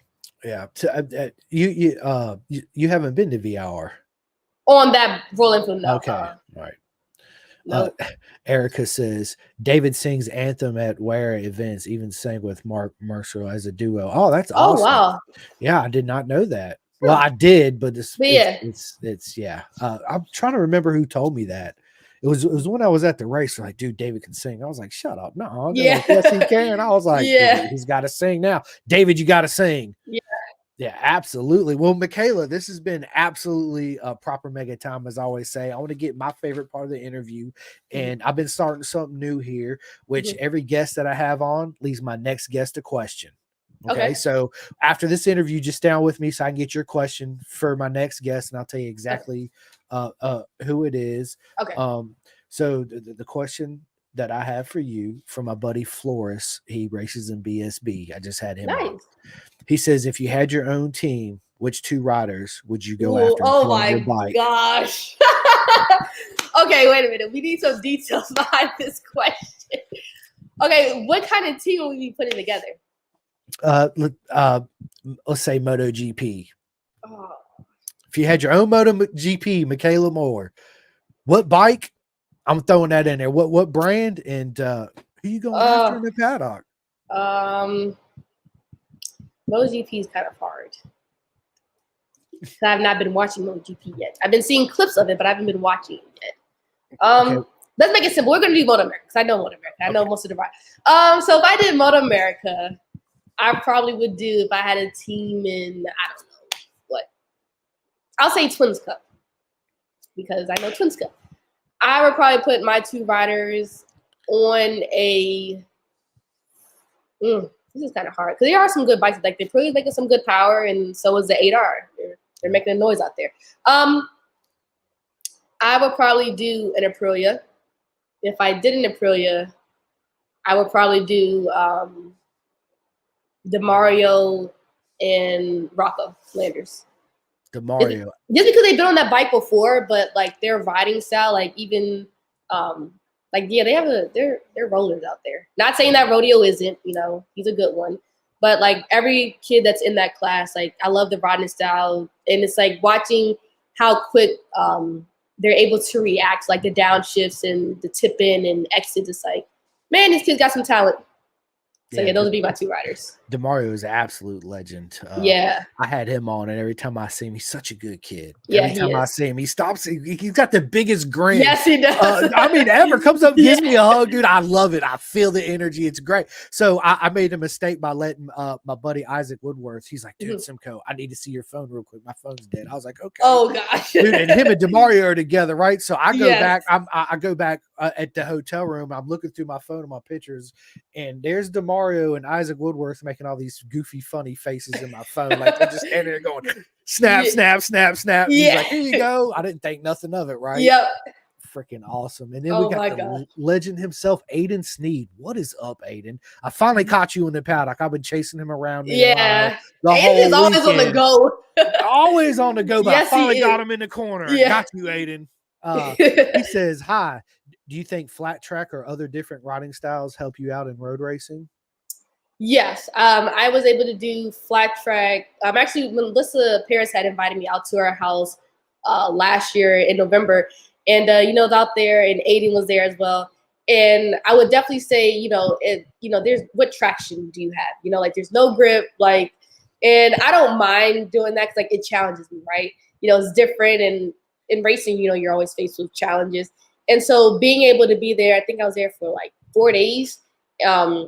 Yeah, you haven't been to VR on that roll infield, no. Okay, all right. No. Erica says David sings anthem at Ware events, even sang with Mark Mercer as a duo. Oh, that's awesome. Oh wow. Yeah, I did not know that. Well, I did, but it's yeah. I'm trying to remember who told me that. It was when I was at the race. Like, dude, David can sing. I was like, shut up. No, yeah. Like, yes, he can. I was like, yeah, he's got to sing now. David, you got to sing. Yeah. Yeah, absolutely. Well, Mikayla, this has been absolutely a proper mega time, as I always say. I want to get my favorite part of the interview, and I've been starting something new here, which every guest that I have on leaves my next guest a question. Okay, so after this interview, just down with me so I can get your question for my next guest, and I'll tell you exactly who it is. Okay. So the question that I have for you from my buddy Flores, he races in BSB. I just had him on. He says, if you had your own team, which two riders would you go after? Oh my gosh. Okay, wait a minute. We need some details behind this question. Okay, what kind of team will we be putting together? Let's say MotoGP. Oh. If you had your own MotoGP, Mikayla Moore, what bike? I'm throwing that in there. What brand and who you going after in the paddock? MotoGP is kind of hard. I have not been watching MotoGP yet. I've been seeing clips of it, but I haven't been watching it yet. Let's make it simple. We're going to do Motoamerica because I know Motoamerica. I know most of the rides. So if I did Motoamerica, I probably would do, if I had a team in, I don't know what. I'll say Twins Cup because I know Twins Cup. I would probably put my two riders on a. This is kind of hard because there are some good bikes. Like they're probably making some good power, and so is the 8R. They're making a noise out there. I would probably do an Aprilia. If I did an Aprilia, I would probably do DeMario and Rocco Landers. DeMario. Just because they've been on that bike before, but like their riding style, like even they have they're rollers out there. Not saying that Rodeo isn't, he's a good one. But like every kid that's in that class, like I love the riding style. And it's like watching how quick they're able to react, like the downshifts and the tip in and exits. It's like, man, these kids got some talent. So yeah, those would be my two riders. DeMario is an absolute legend. I had him on, and every time I see him, he's such a good kid. Yeah, every time I see him, he stops. He's got the biggest grin. Yes, he does. Ever comes up, gives me a hug, dude. I love it. I feel the energy. It's great. So I made a mistake by letting my buddy Isaac Woodworth. He's like, dude, Simcoe, I need to see your phone real quick. My phone's dead. I was like, okay. Oh gosh, dude, and him and DeMario are together, right? So I go back. I go back at the hotel room. I'm looking through my phone and my pictures, and there's DeMario and Isaac Woodworth making all these goofy, funny faces in my phone. Like they're just standing there going, snap, snap, snap, snap. Yeah. He's like, here you go. I didn't think nothing of it, right? Yep. freaking awesome. And then we Oh got my the gosh. legend himself, Aiden Sneed. What is up, Aiden? I finally caught you in the paddock. I've been chasing him around now Yeah. the Aiden is whole always on the weekend. go. Always on the go, but Yes, I finally he got is. him in the corner. Yeah. Got you, Aiden. He says, hi. Do you think flat track or other different riding styles help you out in road racing? Yes, I was able to do flat track. Actually, Melissa Paris had invited me out to her house last year in November, and I was out there, and Aiden was there as well. And I would definitely say, there's what traction do you have? Like there's no grip, like, and I don't mind doing that because like it challenges me, right? It's different, and in racing, you're always faced with challenges, and so being able to be there, I think I was there for like 4 days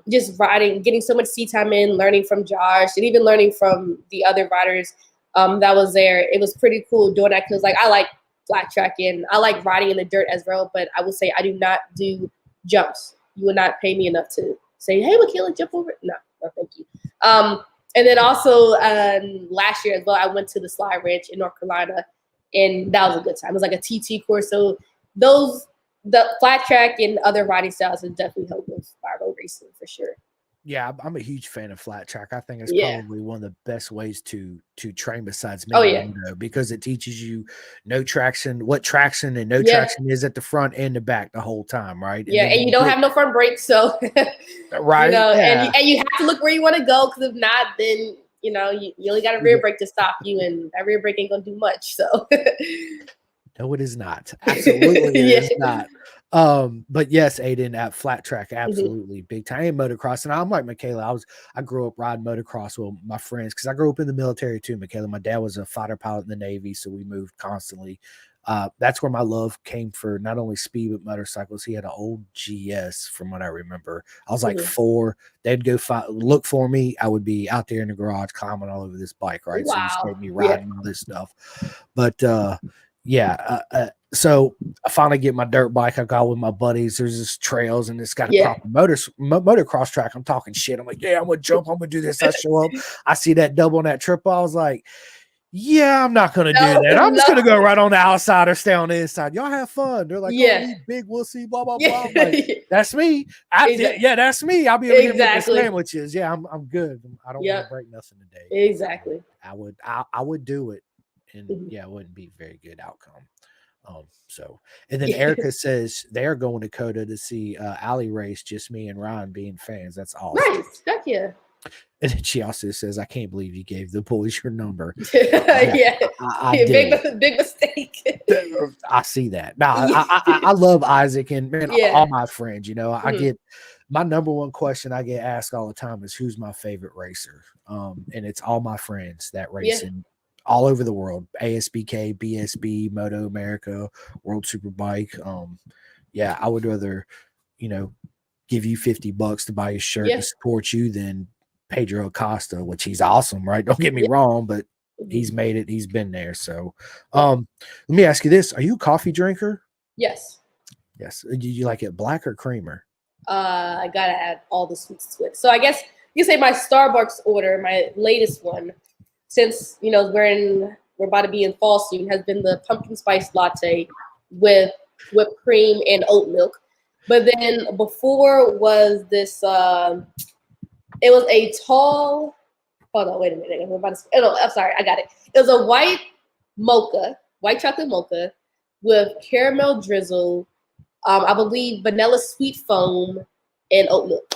just riding, getting so much seat time in, learning from Josh, and even learning from the other riders that was there. It was pretty cool doing that because, like, I like flat tracking, I like riding in the dirt as well. But I would say I do not do jumps. You would not pay me enough to say, "Hey, Mikayla, jump over." No, no, thank you. And then also last year as well, I went to the Slide Ranch in North Carolina, and that was a good time. It was like a TT course, so the flat track and other riding styles has definitely helped with road racing for sure. Yeah, I'm a huge fan of flat track. I think it's Yeah. probably one of the best ways to train besides Oh, maybe yeah. moto, because it teaches you no traction, what traction and no Yeah. traction is at the front and the back the whole time, right? Yeah, then and you don't have no front brakes, so right, yeah. and you have to look where you want to go because if not, then you only got a rear brake to stop you, and that rear brake ain't gonna do much. So No, it is not. Absolutely, it is not. But yes, Aiden, at flat track, absolutely big time. And motocross, and I'm like Mikayla. I grew up riding motocross with my friends because I grew up in the military too. Mikayla, my dad was a fighter pilot in the Navy, so we moved constantly. That's where my love came for not only speed but motorcycles. He had an old GS, from what I remember. I was like 4. They'd go look for me. I would be out there in the garage climbing all over this bike, right? Wow. So you start me riding all this stuff, but so I finally get my dirt bike. I got with my buddies. There's this trails and it's got a proper motocross track. I'm talking shit. I'm like, yeah, I'm gonna jump. I'm gonna do this. I show up. I see that double on that triple. I was like, yeah, I'm not gonna do that. I'm just gonna go right on the outside or stay on the inside. Y'all have fun. They're like, oh, we big wussy, blah blah blah. I'm like, that's me. Yeah, that's me. I'll be over here making sandwiches. Yeah, I'm good. I don't want to break nothing today. Exactly. I would do it. And yeah, it wouldn't be a very good outcome. And then Erica says they're going to Coda to see Allie race, just me and Ryan being fans. That's awesome. Nice. Heck yeah. And then she also says, I can't believe you gave the boys your number. I did. Big mistake. I see that. No, I love Isaac and man, all my friends, I get my number one question I get asked all the time is who's my favorite racer? And it's all my friends that race in all over the world, ASBK, BSB, Motoamerica, World Superbike. I would rather, give you $50 to buy a shirt to support you than Pedro Acosta, which he's awesome, right? Don't get me wrong, but he's made it. He's been there. So let me ask you this. Are you a coffee drinker? Yes. Yes. Do you like it black or creamer? I gotta add all the sweets to it. So I guess you can say my Starbucks order, my latest one, since we're about to be in fall soon, has been the pumpkin spice latte with whipped cream and oat milk. But then before was this it was a tall, hold on, wait a minute. I'm sorry, I got it. It was a white chocolate mocha with caramel drizzle, I believe vanilla sweet foam and oat milk.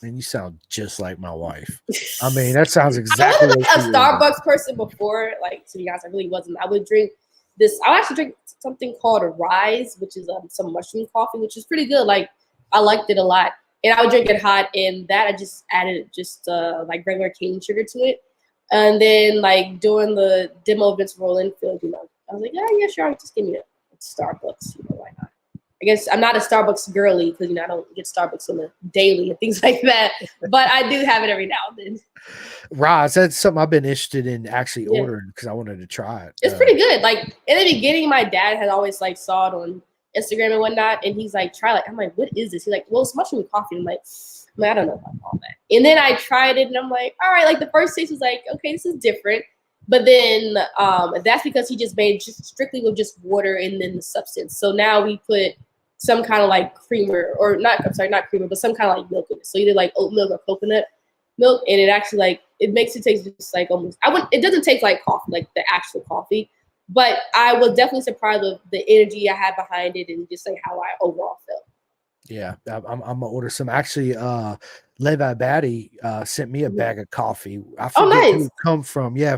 Man, you sound just like my wife. I mean, that sounds exactly like a Starbucks person before. Like, to be honest, I really wasn't. I would drink this. I actually drink something called a Rise, which is some mushroom coffee, which is pretty good. Like, I liked it a lot. And I would drink it hot, and that I just added like regular cane sugar to it. And then, like, during the demo events rolling field, I was like, yeah, sure, just give me a Starbucks. Why not? I guess I'm not a Starbucks girly because I don't get Starbucks on the daily and things like that. But I do have it every now and then. Rise, that's something I've been interested in actually ordering because I wanted to try it. It's pretty good. Like in the beginning, my dad had always like saw it on Instagram and whatnot, and he's like, try it. I'm like, what is this? He's like, well, it's mushroom coffee. I'm like, I don't know about all that. And then I tried it, and I'm like, all right. Like the first taste was like, okay, this is different. But then that's because he just made just strictly with just water and then the substance. So now we put some kind of like creamer or not, I'm sorry, not creamer, but some kind of like milk in it. So either like oat milk or coconut milk. And it actually like, it makes it taste just like almost, it doesn't taste like coffee, like the actual coffee. But I was definitely surprised with the energy I had behind it and just like how I overall felt. Yeah, I'm gonna order some. Actually, Levi Batty sent me a bag of coffee. I Oh, forget who nice. it come from. Yeah,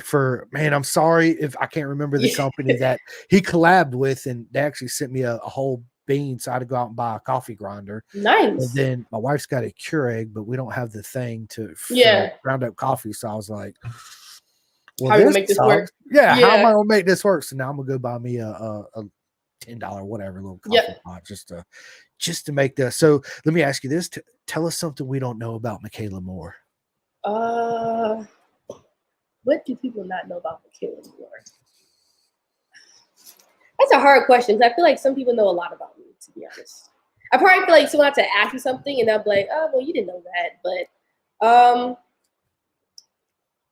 I'm sorry if I can't remember the company that he collabed with, and they actually sent me a whole bean, so I had to go out and buy a coffee grinder. And Nice. then my wife's got a Keurig, but we don't have the thing to Yeah. ground up coffee. So I was like, well, How you gonna this make this sucks. work? Yeah, how am I Yeah. gonna make this work? So now I'm gonna go buy me a $10 whatever little coffee Yep. pot just to make this. So let me ask you this: tell us something we don't know about Mikayla Moore. What do people not know about Mikayla Moore? That's a hard question because I feel like some people know a lot about me, to be honest. I probably feel like someone has to ask you something and they'll be like, oh, well, you didn't know that. But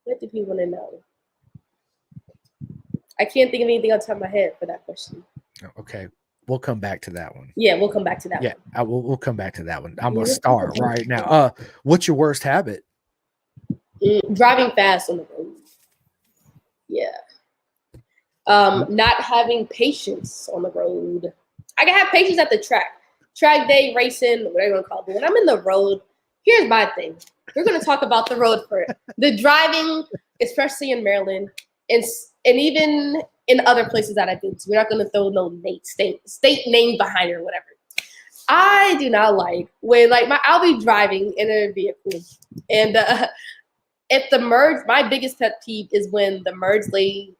what do people want to know? I can't think of anything on top of my head for that question. Okay, we'll come back to that one. Yeah, we'll come back to that one. We'll come back to that one. I'm gonna start right now. What's your worst habit? Driving fast on the road. Yeah. Not having patience on the road. I can have patience at the track day, racing, whatever you want to call it. But when I'm in the road, here's my thing. We're going to talk about the road for the driving, especially in Maryland, and even in other places that I've been to. We're not going to throw no state name behind it or whatever. I do not like when I'll be driving in a vehicle and if the merge, my biggest pet peeve is when the merge lane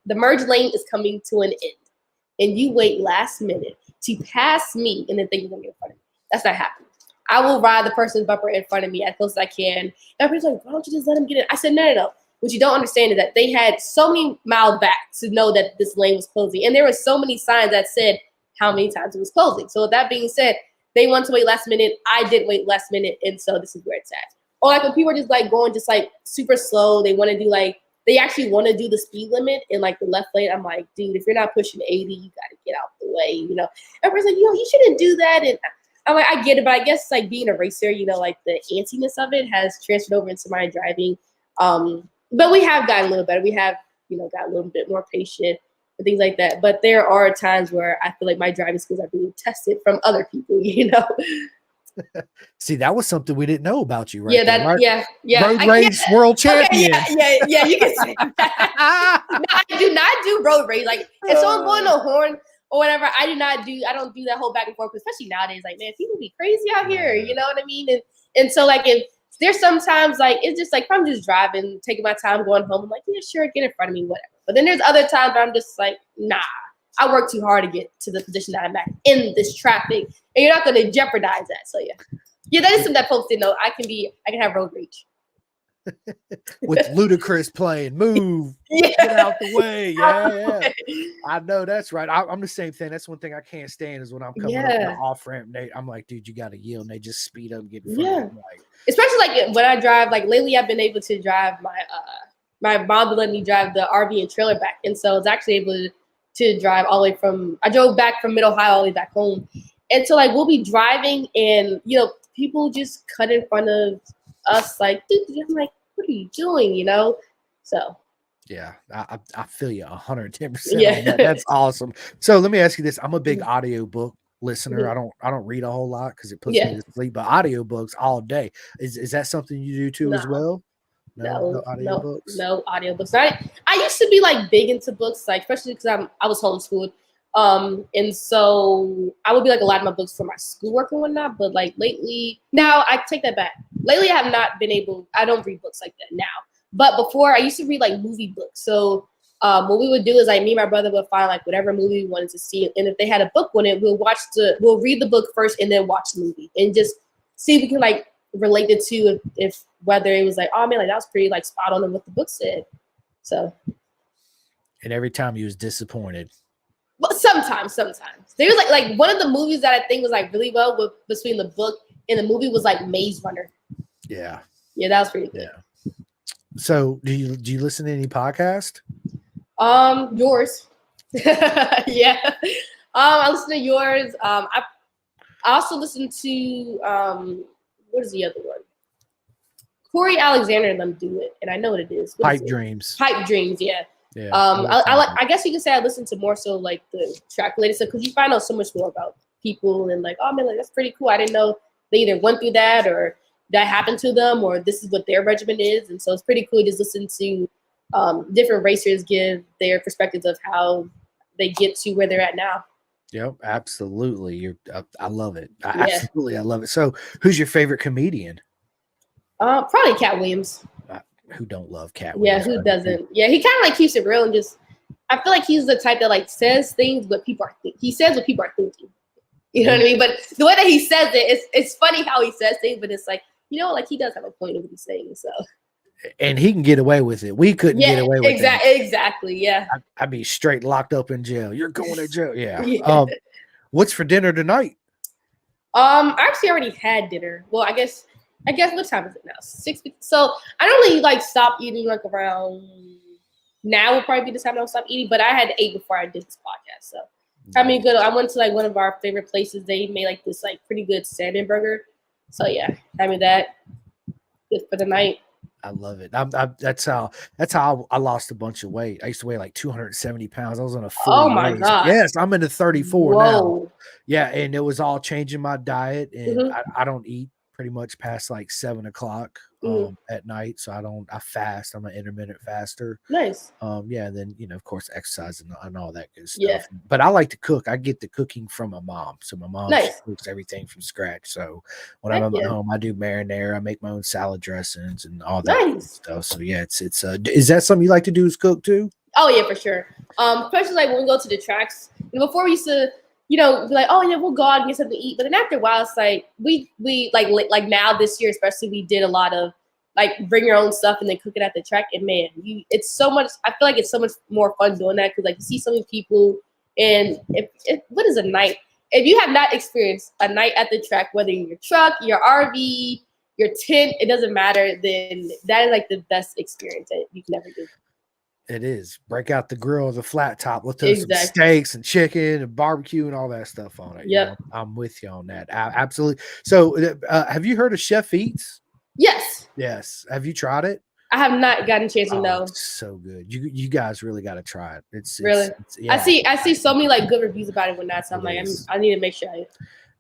is coming to an end and you wait last minute to pass me and then think you're gonna get in front of me. That's not happening. I will ride the person's bumper in front of me as close as I can. And everybody's like, why don't you just let him get in? I said, no. What you don't understand is that they had so many miles back to know that this lane was closing. And there were so many signs that said how many times it was closing. So with that being said, they wanted to wait last minute. I didn't wait last minute. And so this is where it's at. Or like when people are just like going just like super slow, they want to do they actually want to do the speed limit in like the left lane. I'm like, dude, if you're not pushing 80, you got to get out the way. Everybody's like, you shouldn't do that. And I'm like, I get it, but I guess it's like being a racer, like the antsiness of it has transferred over into my driving. But we have gotten a little better. We have, got a little bit more patient and things like that. But there are times where I feel like my driving skills are being tested from other people, See, that was something we didn't know about you, right? Yeah, there, right? yeah. Road rage world champion. Okay, yeah, you can say that. No, I do not do road rage. Like if someone's blowing a horn or whatever, I don't do that whole back and forth, especially nowadays. Like, man, people be crazy out here, you know what I mean? And so like if there's sometimes like it's just like if I'm just driving, taking my time going home, I'm like, yeah, sure, get in front of me, whatever. But then there's other times where I'm just like, nah. I work too hard to get to the position that I'm at in this traffic, and you're not going to jeopardize that. So yeah, that is something that folks didn't know. I can have road rage with Ludacris playing. Move, get out the way. Yeah. I know that's right. I'm the same thing. That's one thing I can't stand is when I'm coming up the off ramp. I'm like, dude, you got to yield, and they just speed up and get in front of me. Especially like when I drive. Like lately, I've been able to drive my mom let me drive the RV and trailer back, and so I was actually able to drive all the way I drove back from Mid-Ohio all the way back home. And so like we'll be driving and people just cut in front of us like, dude, I'm like, what are you doing? So yeah, I feel you 110%. Yeah. That's awesome. So let me ask you this. I'm a big audiobook listener. I don't read a whole lot because it puts me to sleep, but audiobooks all day. Is that something you do too as well? No audiobooks. No audiobooks. I used to be like big into books, like especially because I was homeschooled, and so I would be like a lot of my books for my schoolwork and whatnot. But like lately, now I take that back. Lately, I have not been able. I don't read books like that now. But before, I used to read like movie books. So what we would do is like me and my brother would find like whatever movie we wanted to see, and if they had a book on it, we'll read the book first and then watch the movie and just see if we can like relate it to if whether it was like, oh man, like that was pretty like spot on what the book said. So and every time you was disappointed. Well, sometimes there was like one of the movies that I think was like really well between the book and the movie was like Maze Runner. Yeah, that was pretty good. So do you listen to any podcast? Yours. Yeah. I listen to yours. I also listen to what is the other one? Corey Alexander and them do it, and I know what it is. What is Pipe it? Dreams. Pipe Dreams, yeah. Yeah. I like. I guess you could say I listen to more so like the track related stuff because you find out so much more about people and like, oh man, like that's pretty cool. I didn't know they either went through that or that happened to them or this is what their regimen is, and so it's pretty cool to just listen to different racers give their perspectives of how they get to where they're at now. Yep, absolutely. I love it. Yeah. Absolutely, I love it. So, who's your favorite comedian? Probably Cat Williams. Who don't love Cat Yeah, Williams? who doesn't? Yeah, he kind of like keeps it real and just. I feel like he's the type that like says things, but he says what people are thinking. You know what I mean? But the way that he says it, it's funny how he says things, but it's like like he does have a point of what he's saying. So. And he can get away with it. We couldn't get away with it. Exactly. Yeah. I'd be straight locked up in jail. You're going to jail. Yeah. Yeah. What's for dinner tonight? I actually already had dinner. Well, I guess what time is it now? 6. So I don't really like stop eating like around now would probably be the time I'll stop eating. But I had ate before I did this podcast. So I mean, good. I went to like one of our favorite places. They made like this like pretty good salmon burger. So yeah, I mean that good for the night. I love it. That's how I lost a bunch of weight. I used to weigh like 270 pounds. I was on a 40 Oh my race. god! Yes, I'm into 34 Whoa. now. Yeah, and it was all changing my diet, and Mhm. I don't eat pretty much past like 7 o'clock at night. So I fast. I'm an intermittent faster. Nice. Yeah, and then of course exercise and all that good stuff. Yeah. But I like to cook. I get the cooking from my mom. So my mom Nice. cooks everything from scratch. So when Heck I'm at yeah. home, I do marinara. I make my own salad dressings and all that good Nice. stuff. So yeah, it's is that something you like to do? Is cook too? Oh yeah, for sure. Especially like when we go to the tracks. Before we used to, be like, oh yeah, we'll go out and get something to eat. But then after a while, it's like we like now this year especially, we did a lot of like bring your own stuff and then cook it at the track. And man, it's so much. I feel like it's so much more fun doing that because like you see so many people. And what is a night? If you have not experienced a night at the track, whether in your truck, your RV, your tent, it doesn't matter. Then that is like the best experience that you can ever do. It is. Break out the grill, the flat top. Let's throw some steaks and chicken and barbecue and all that stuff on it. Yeah, I'm with you on that. Absolutely. So, have you heard of Chef Eats? Yes. Yes. Have you tried it? I have not gotten a chance to know. It's so good. You guys really got to try it. It's really. Yeah. I see so many like good reviews about it when that's. So I'm like, I need to make sure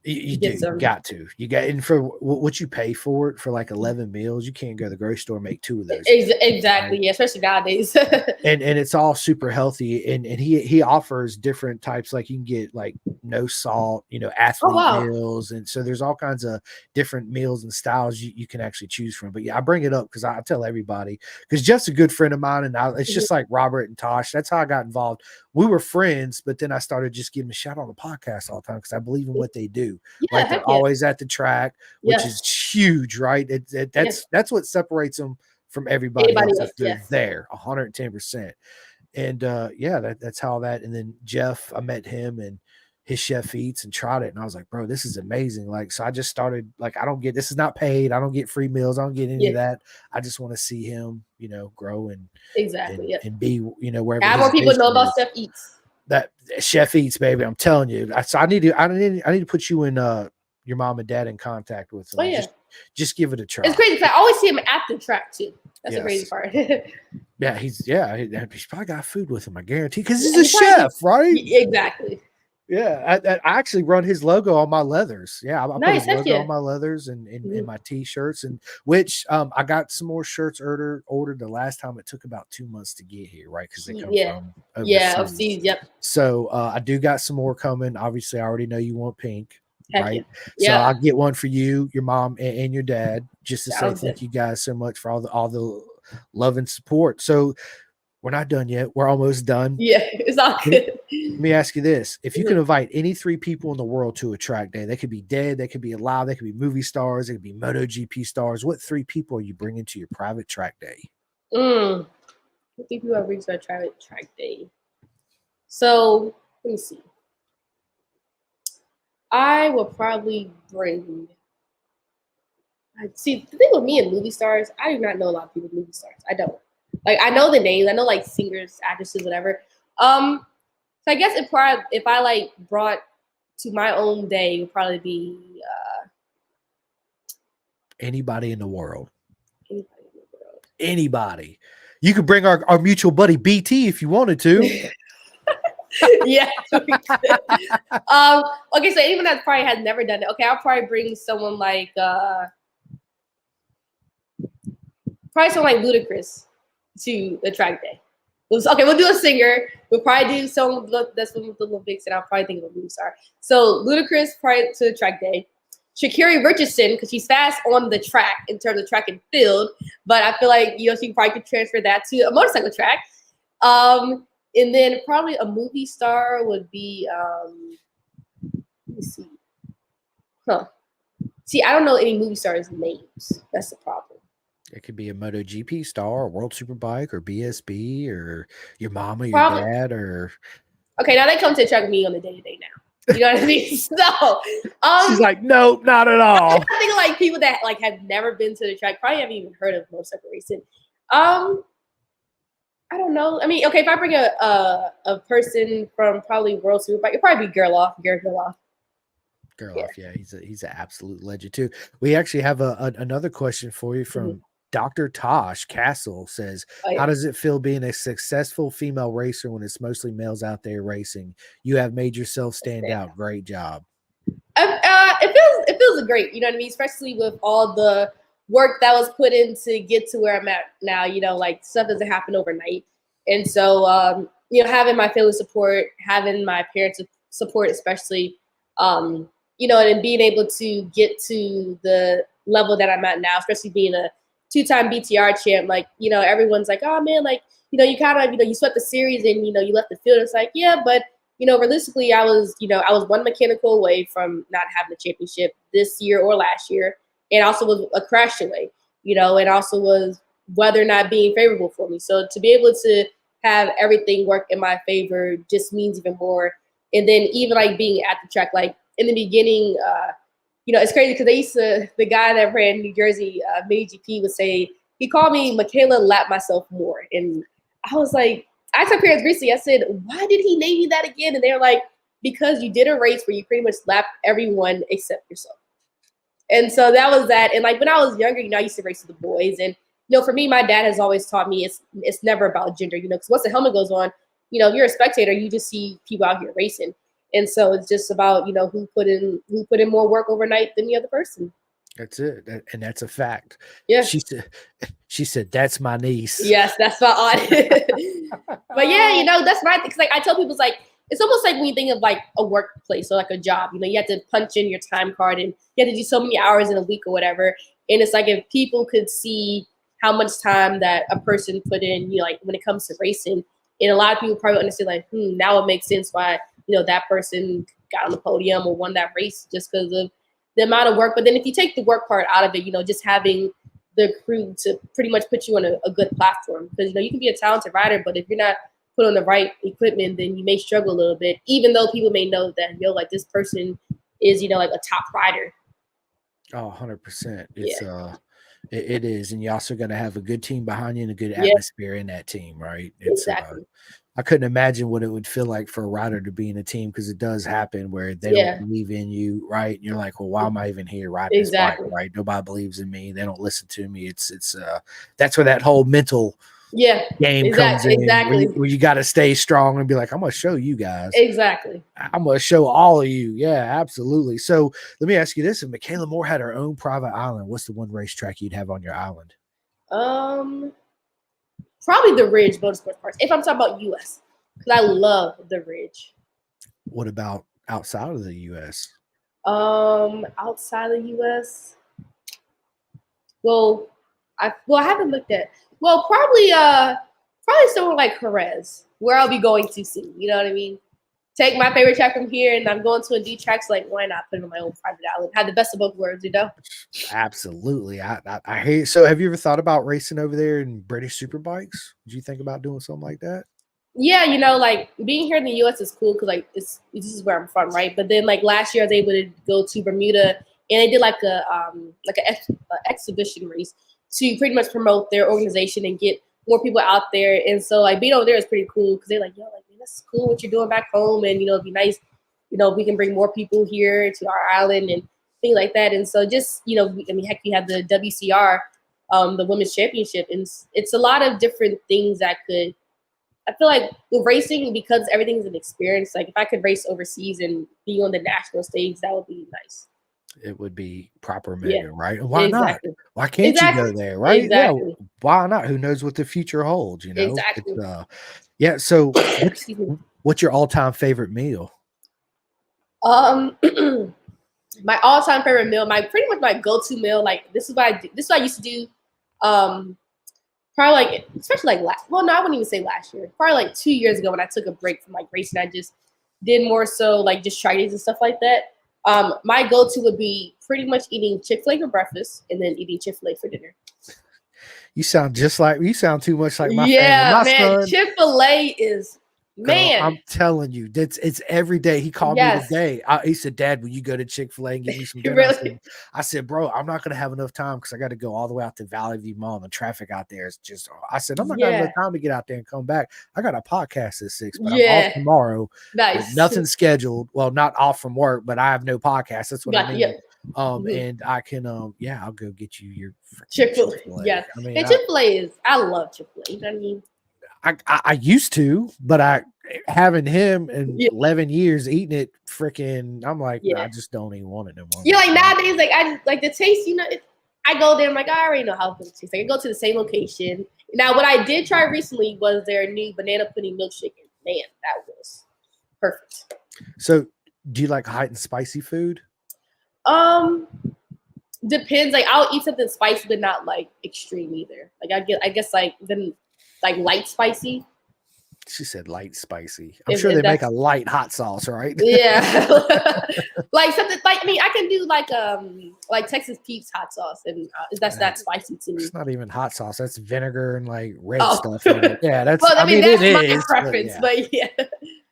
you do. You got to. You got, and for what you pay for it for like 11 meals, you can't go to the grocery store and make 2 of those. Exactly. Right? Yeah, especially nowadays. and it's all super healthy. And he offers different types. Like you can get like no salt, athlete meals, and so there's all kinds of different meals and styles you can actually choose from. But yeah, I bring it up because I tell everybody because Jeff's a good friend of mine, and it's just like Robert and Tosh. That's how I got involved. We were friends, but then I started just giving a shout on the podcast all the time because I believe in what they do. Yeah, like they're always at the track, which is huge, right? That's what separates them from everybody else. They're there 110%. And that's how that. And then Jeff, I met him and his Chef Eats and tried it, and I was like, bro, this is amazing. Like, so I just started like, this is not paid. I don't get free meals. I don't get any of that. I just want to see him, grow and and be, wherever. More people know about Chef Eats. That Chef Eats, baby. I'm telling you. So I need to put you in your mom and dad in contact with them. Oh yeah. Just give it a try. It's crazy because I always see him at the track too. That's the crazy part. Yeah, he's probably got food with him, I guarantee, because he's a chef, right? Exactly. Yeah, I actually run his logo on my leathers. Yeah, I put his logo on my leathers and in my t-shirts, and which I got some more shirts ordered the last time. It took about 2 months to get here, right? Because they come from overseas. Yep. So I do got some more coming. Obviously, I already know you want pink. Right. Yeah. So I'll get one for you, your mom, and your dad, just to say thank you guys so much for all the love and support. So we're not done yet. We're almost done. Yeah, it's all good. Let me ask you this. If you can invite any 3 people in the world to a track day, they could be dead, they could be alive, they could be movie stars, they could be MotoGP stars. What 3 people are you bringing to your private track day? What 3 people are bringing to a private track day? So let me see. I will probably bring. See, the thing with me and movie stars, I do not know a lot of people movie stars. I don't. Like I know the names, I know like singers, actresses, whatever. So I guess if I like brought to my own day, it would probably be Anybody in the world. anybody in the world. Anybody. You could bring our mutual buddy BT if you wanted to. Yeah. Okay, so anyone that probably has never done it. Okay, I'll probably bring someone like Ludacris to the track day. Okay, we'll do a singer. We'll probably do someone that's with the Olympics, and I'll probably think of a movie star. So Ludacris probably to the track day. Sha'Carri Richardson, because she's fast on the track in terms of track and field, but I feel like she probably could transfer that to a motorcycle track. And then probably a movie star would be let me see. See, I don't know any movie stars' names. That's the problem. It could be a MotoGP star, a World Superbike, or BSB, or your mama, your Probably. dad, or okay. Now they come to track with me on the day-to-day now. You know what I mean? So she's like, nope, not at all. I think like people that like have never been to the track probably haven't even heard of motorcycle racing. I don't know. I mean, okay, if I bring a person from probably World Superbike, it'd probably be Gerloff. Gerloff, yeah, he's an absolute legend too. We actually have another question for you from Dr. Tosh Castle. Says, how does it feel being a successful female racer when it's mostly males out there racing? You have made yourself stand out. Great job. It feels great. You know what I mean? Especially with all the work that was put in to get to where I'm at now. You know, like stuff doesn't happen overnight, and so having my family support, having my parents support, especially. And being able to get to the level that I'm at now, especially being a 2-time BTR champ, like, everyone's like, oh man, like, you kind of, you swept the series and, you left the field. It's like, yeah, but, realistically, I was one mechanical away from not having the championship this year or last year. And also was a crash away, and also was weather not being favorable for me. So to be able to have everything work in my favor just means even more. And then even like being at the track, like, in the beginning, it's crazy because the guy that ran New Jersey Mini GP would say, he called me Mikayla Lap Myself More. And I was like, I asked my parents recently, I said, why did he name me that again? And they were like, because you did a race where you pretty much lapped everyone except yourself. And so that was that. And like when I was younger, I used to race with the boys. And, for me, my dad has always taught me it's never about gender, because once the helmet goes on, you're a spectator, you just see people out here racing. And so it's just about, who put in more work overnight than the other person. That's it. And that's a fact. Yeah. She said, that's my niece. Yes, that's my aunt. But yeah, that's my thing. Cause like I tell people, it's almost like when you think of like a workplace or like a job, you have to punch in your time card and you have to do so many hours in a week or whatever. And it's like, if people could see how much time that a person put in, like when it comes to racing, and a lot of people probably understand like, now it makes sense why, that person got on the podium or won that race just because of the amount of work. But then if you take the work part out of it, just having the crew to pretty much put you on a good platform, because, you can be a talented rider, but if you're not put on the right equipment, then you may struggle a little bit, even though people may know that, like this person is, like a top rider. Oh, 100%. It's, it is. And you also got to have a good team behind you and a good atmosphere in that team, right? It's, exactly. I couldn't imagine what it would feel like for a rider to be in a team, because it does happen where they don't believe in you, right? And you're like, well, why am I even here riding this bike, right? Nobody believes in me. They don't listen to me. It's that's where that whole mental game comes in, where you got to stay strong and be like, I'm going to show you guys. Exactly. I'm going to show all of you. Yeah, absolutely. So let me ask you this. If Mikayla Moore had her own private island, what's the one racetrack you'd have on your island? Probably the Ridge Motorsports Park, if I'm talking about U.S., because I love the Ridge. What about outside of the U.S.? Outside of the U.S., well, I haven't looked at. Well, probably somewhere like Jerez, where I'll be going to soon. You know what I mean? Take my favorite track from here, and I'm going to a D track. So like, why not put it on my own private island? Have the best of both worlds, Absolutely. I hear you. So have you ever thought about racing over there in British Superbikes? Did you think about doing something like that? Yeah, like being here in the U.S. is cool because like this is where I'm from, right? But then like last year I was able to go to Bermuda, and they did like an exhibition race to pretty much promote their organization and get more people out there. And so like being over there is pretty cool because they're like, yo, like man, that's cool what you're doing back home, and it'd be nice, we can bring more people here to our island and things like that. And so just heck, we have the WCR, the women's championship, and it's a lot of different things that could. I feel like with racing, because everything's an experience. Like if I could race overseas and be on the national stage, that would be nice. It would be proper mega, right? Why exactly. not? Why can't you go there, right? Exactly. Yeah, why not? Who knows what the future holds? Exactly. Yeah. So, Excuse me. What's your all-time favorite meal? My all-time favorite meal, pretty much my go-to meal. Like this is what I do. This is what I used to do. Probably like, especially like I wouldn't even say last year. Probably like 2 years ago when I took a break from like racing, I just did more so like just Fridays and stuff like that. My go-to would be pretty much eating Chick-fil-A for breakfast and then eating Chick-fil-A for dinner. You sound too much like my family. Yeah, man. Chick-fil-A is, man. I'm telling you, it's every day. He called me today. He said, "Dad, will you go to Chick-fil-A and give me some dinner?" Really? I said, "Bro, I'm not gonna have enough time because I got to go all the way out to Valley View Mall. The traffic out there is just." I said, "I'm not gonna have enough time to get out there and come back. I got a podcast at 6, but I'm off tomorrow. Nice. Nothing scheduled. Well, not off from work, but I have no podcast. That's what I mean." Yeah. And I can, I'll go get you your Chick-fil-A. Yeah, I mean, Chick-fil-A is. I love Chick-fil-A. You know what I mean? I used to, but having him in 11 years eating it, freaking, I'm like, I just don't even want it no more. You're like nowadays, like I just like the taste. I go there, I'm like, I already know how good it tastes. Like I go to the same location. Now, what I did try recently was their new banana pudding milkshake. Man, that was perfect. So, do you like hot and spicy food? Depends. Like I'll eat something spicy, but not like extreme either. Like I guess like then like light spicy. She said light spicy. I'm sure they make a light hot sauce, right? Yeah. Like something like I can do like Texas Pete's hot sauce, and that's not spicy to me. It's not even hot sauce. That's vinegar and like red stuff. Yeah, that's. Well, I mean that's it my is, preference, but yeah.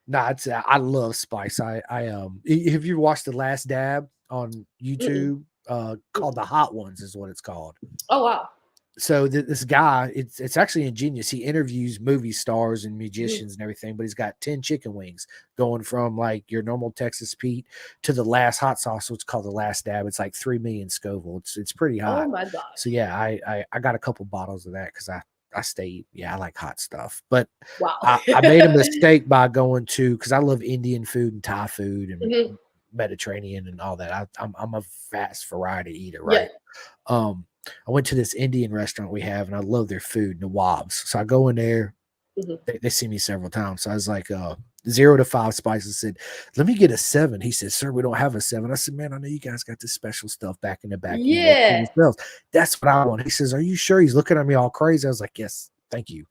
Nah, I love spice. Have you watched The Last Dab on YouTube? Called The Hot Ones is what it's called. Oh wow. So this guy, it's actually ingenious. He interviews movie stars and musicians and everything, but he's got 10 chicken wings going from like your normal Texas Pete to the last hot sauce, what's called The Last Dab. It's like 3 million Scoville. It's pretty hot. Oh my god. So yeah, I got a couple bottles of that because I like hot stuff. But wow. I made a mistake by going to, because I love Indian food and Thai food and Mediterranean and all that. I'm a vast variety eater, right? Yeah. I went to this Indian restaurant we have, and I love their food, Nawab's. So I go in there. They see me several times. So I was like, 0 to 5 spices. Said, let me get a 7. He said, sir, we don't have a 7. I said, man, I know you guys got this special stuff back in the back. Yeah. That's what I want. He says, are you sure? He's looking at me all crazy. I was like, yes, thank you.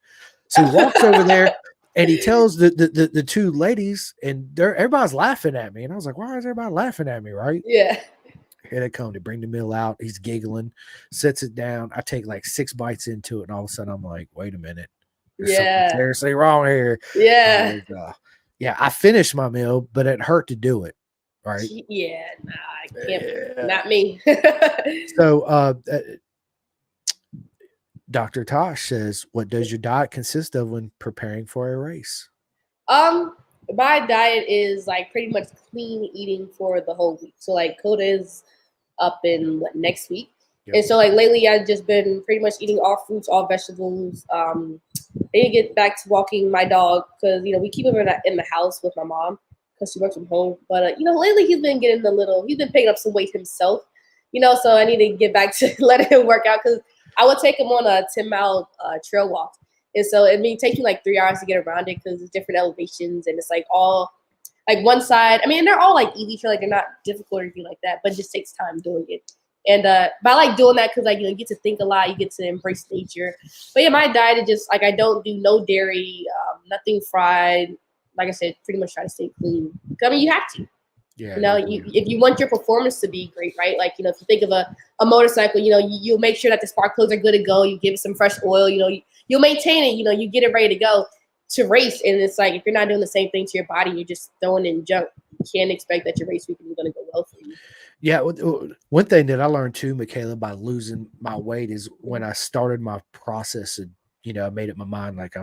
So he walks over there. And he tells the 2 ladies, and everybody's laughing at me. And I was like, why is everybody laughing at me, right? Yeah. Here they come. They bring the meal out. He's giggling, sets it down. I take like 6 bites into it, and all of a sudden I'm like, wait a minute. There's something seriously wrong here. Yeah. And, I finished my meal, but it hurt to do it, right? Yeah. Nah, I can't. Not me. So Dr. Tosh says, what does your diet consist of when preparing for a race? My diet is like pretty much clean eating for the whole week. So like Coda is up in next week. Yep. And so like lately I've just been pretty much eating all fruits, all vegetables. I need to get back to walking my dog because, we keep him in the house with my mom because she works from home. But, lately he's been picking up some weight himself, so I need to get back to letting him work out because I would take him on a 10-mile trail walk. And so it may take you like 3 hours to get around it because it's different elevations and it's like all like one side. I mean, they're all like easy, like they're not difficult or anything like that, but it just takes time doing it. And but I like doing that because like you get to think a lot, you get to embrace nature. But yeah, my diet is just like I don't do no dairy, nothing fried. Like I said, pretty much try to stay clean. I mean, you have to. Yeah. If you want your performance to be great, right? Like if you think of a motorcycle, you'll make sure that the spark plugs are good to go. You give it some fresh oil. You'll maintain it. You get it ready to go to race. And it's like if you're not doing the same thing to your body, you're just throwing in junk. You can't expect that your race weekend is going to go well for you. Yeah, one thing that I learned too, Mikayla, by losing my weight is when I started my process of I made up my mind. Like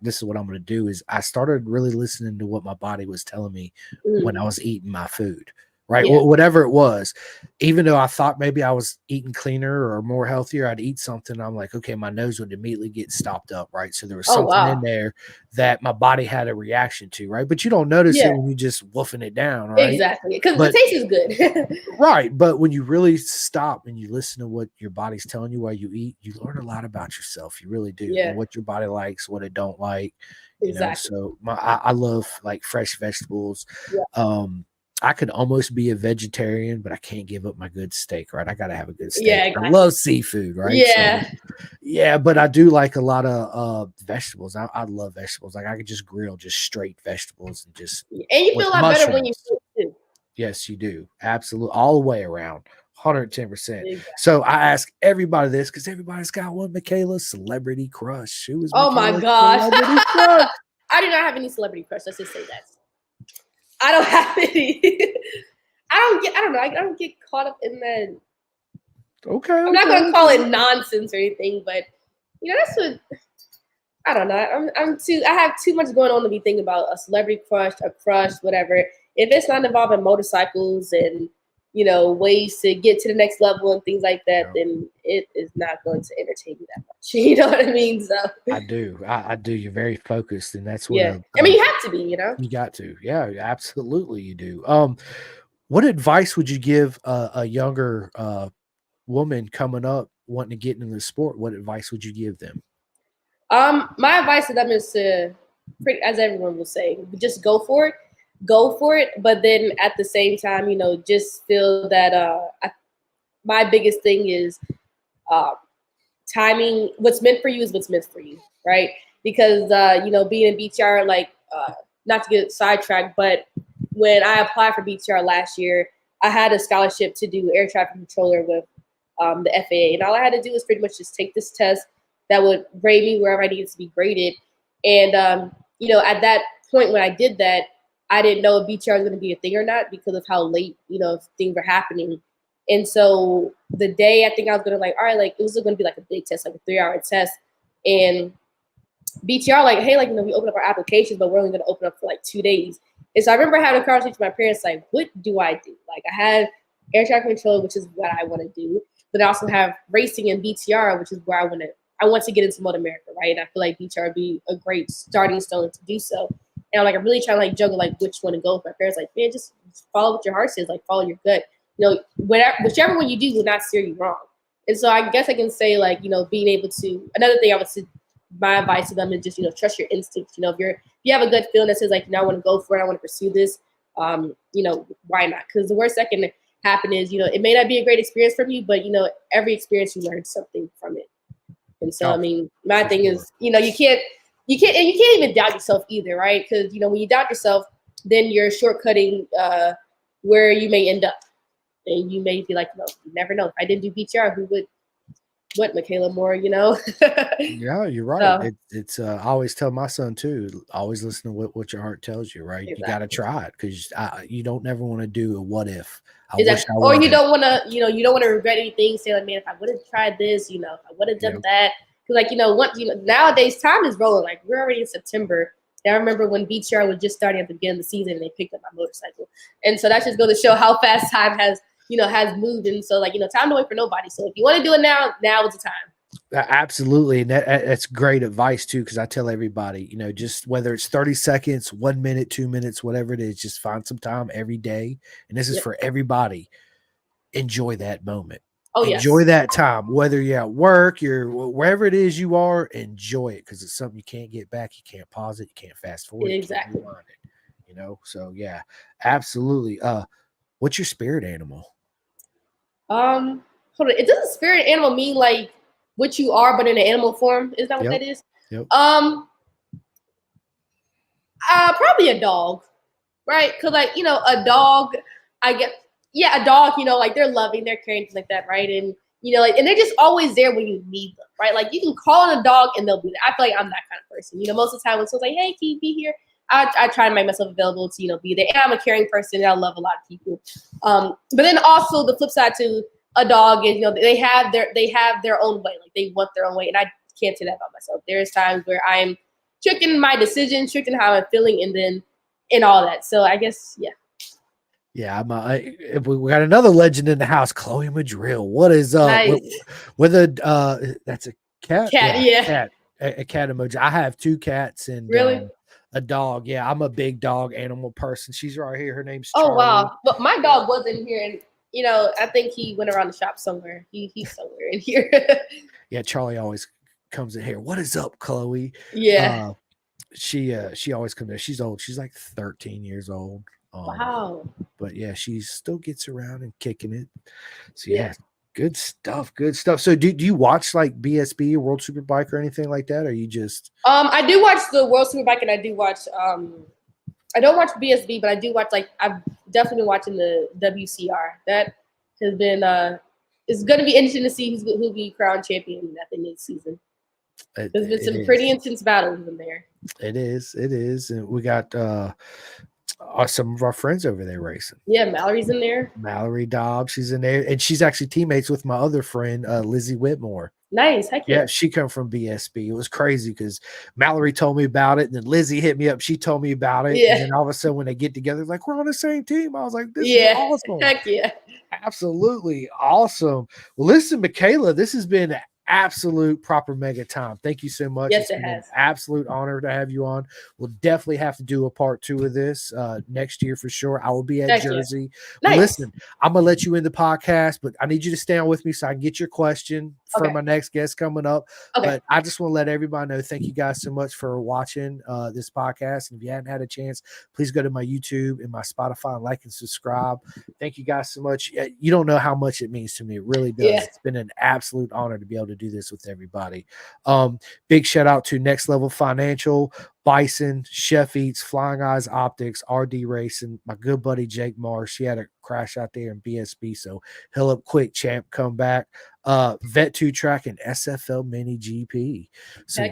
this is what I'm going to do. Is I started really listening to what my body was telling me when I was eating my food, right? Yeah. Whatever it was, even though I thought maybe I was eating cleaner or more healthier, I'd eat something. I'm like, okay, my nose would immediately get stopped up, right? So there was Oh, something in wow. there that my body had a reaction to, right? But you don't notice Yeah. it when you just woofing it down, right? Exactly. Because the But taste is good. right, but when you really stop and you listen to what your body's telling you while you eat, you learn a lot about yourself. You really do, Yeah. and what your body likes, what it don't like. Exactly. So I love like fresh vegetables. Yeah. I could almost be a vegetarian, but I can't give up my good steak, right? I got to have a good steak. Yeah, I exactly. love seafood, right? Yeah. So, yeah, but I do like a lot of vegetables. I love vegetables. Like I could just grill just straight vegetables and just And you with feel a lot better when you mushrooms. cook too. Yes, you do. Absolutely. All the way around. 110%. Exactly. So I ask everybody this because everybody's got one. Mikayla's celebrity crush. Who is Oh my Mikayla's gosh. celebrity crush? I do not have any celebrity crush. Let's just say that. I don't have any. I don't know. I don't get caught up in that. Okay. I'm not gonna call it nonsense or anything, but that's what I don't know. I have too much going on to be thinking about a celebrity crush, a crush, whatever. If it's not involving motorcycles and ways to get to the next level and things like that, then it is not going to entertain me that much. You know what I mean? So I do. I do. You're very focused, and that's what yeah. I mean, you have to be. you got to. Yeah, absolutely, you do. What advice would you give a younger woman coming up wanting to get into the sport? What advice would you give them? My advice to them is to, as everyone will say, just go for it. Go for it, but then at the same time, just feel that my biggest thing is timing. What's meant for you is what's meant for you, right? Because being in BTR, like not to get sidetracked, but when I applied for BTR last year, I had a scholarship to do air traffic controller with the FAA, and all I had to do was pretty much just take this test that would grade me wherever I needed to be graded. And at that point when I did that, I didn't know if BTR was going to be a thing or not because of how late things were happening. And so the day I think I was going to all right, like it was going to be like a big test, like a 3-hour test, and BTR like, hey, like we open up our applications, but we're only going to open up for like 2 days. And so I remember having a conversation with my parents, like, what do I do? Like I had air traffic control, which is what I want to do, but I also have racing and BTR, which is where I want to get into Motoamerica, right? And I feel like BTR would be a great starting stone to do so. And I'm really trying to juggle which one to go with. My parents like, man, just follow what your heart says, follow your gut. Whichever one you do will not steer you wrong. And so I guess I can say being able to, another thing I would say, my advice to them is just, trust your instincts. If you have a gut feeling that says I want to go for it, I want to pursue this, why not? Because the worst that can happen is, it may not be a great experience from you, but every experience you learn something from it. And so, my thing is, you can't even doubt yourself either, right? Because, when you doubt yourself, then you're shortcutting where you may end up. And you may be like, no, you never know. If I didn't do BTR, who would? What, Mikayla Moore, Yeah, you're right. It's I always tell my son too, always listen to what your heart tells you, right? Exactly. You got to try it because you don't never want to do a what if. Exactly. Or you don't want to, you don't want to regret anything. Say man, if I would have tried this, if I would have done that. Because nowadays time is rolling. We're already in September. And I remember when BTR was just starting at the beginning of the season and they picked up my motorcycle. And so that's just going to show how fast time has moved. And so time to wait for nobody. So if you want to do it now is the time. Absolutely. And that's great advice too. Cause I tell everybody, just whether it's 30 seconds, 1 minute, 2 minutes, whatever it is, just find some time every day. And this is for everybody. Enjoy that moment. Oh, enjoy that time, whether you're at work, you're wherever it is you are, enjoy it. Cause it's something you can't get back. You can't pause it. You can't fast forward. Exactly. You can't rewind it, so yeah, absolutely. What's your spirit animal? Hold on. It doesn't spirit animal mean what you are, but in an animal form. Is that what that is? Yep. Probably a dog, right? Because a dog, I get, a dog. They're loving, they're caring, things like that, right? And and they're just always there when you need them, right? You can call on a dog and they'll be there. I feel like I'm that kind of person. Most of the time when someone's like, "Hey, can you be here?" I try to make myself available to be there. And I'm a caring person, and I love a lot of people. But then also the flip side to a dog is they have their own way. They want their own way, and I can't say that about myself. There's times where I'm tricking my decisions, tricking how I'm feeling, and all that. So I guess, yeah. Yeah, we got another legend in the house, Chloe Madrill. What is up? Nice. With a that's a cat? Cat, yeah. Cat. A cat emoji. I have 2 cats and Really? a dog. Yeah, I'm a big dog animal person. She's right here. Her name's Oh, Charlie. wow. But my dog was in here, and, I think he went around the shop somewhere. He's somewhere in here. Yeah, Charlie always comes in here. What is up, Chloe? Yeah. She always comes in. She's old. She's like 13 years old. Wow. But yeah, she still gets around and kicking it. So Yeah. good stuff. Good stuff. So do you watch like BSB or World Superbike or anything like that? Or you just I do watch the World Superbike, and I do watch I don't watch BSB, but I do watch, like, I've definitely been watching the WCR. That has been it's gonna be interesting to see who'll be crowned champion at the next season. There's been some pretty intense battles in there. It is. And we got some of our friends over there racing. Yeah, Mallory's in there. Mallory Dobbs, she's in there, and she's actually teammates with my other friend, Lizzie Whitmore. Nice. Heck yeah. She come from BSB. It was crazy because Mallory told me about it, and then Lizzie hit me up. She told me about it, and then all of a sudden when they get together, like, we're on the same team. I was like, this is awesome. Heck yeah. Absolutely awesome. Well, listen, Mikayla, this has been absolute proper mega time. Thank you so much. Yes, it's been an absolute honor to have you on. We'll definitely have to do a part 2 of this next year for sure. I will be at Jersey. Nice. Listen, I'm gonna let you in the podcast, but I need you to stay on with me so I can get your question for my next guest coming up. But I just want to let everybody know, thank you guys so much for watching this podcast. And if you hadn't had a chance, please go to my YouTube and my Spotify and like and subscribe. Thank you guys so much. You don't know how much it means to me. It really does. Yeah. It's been an absolute honor to be able to do this with everybody. Big shout out to Next Level Financial, Bison, Chef Eats, Flying Eyes Optics, RD Racing, my good buddy Jake Marsh. He had a crash out there in BSB, so he'll up quick, champ, come back. Vet 2 Track and SFL Mini GP. So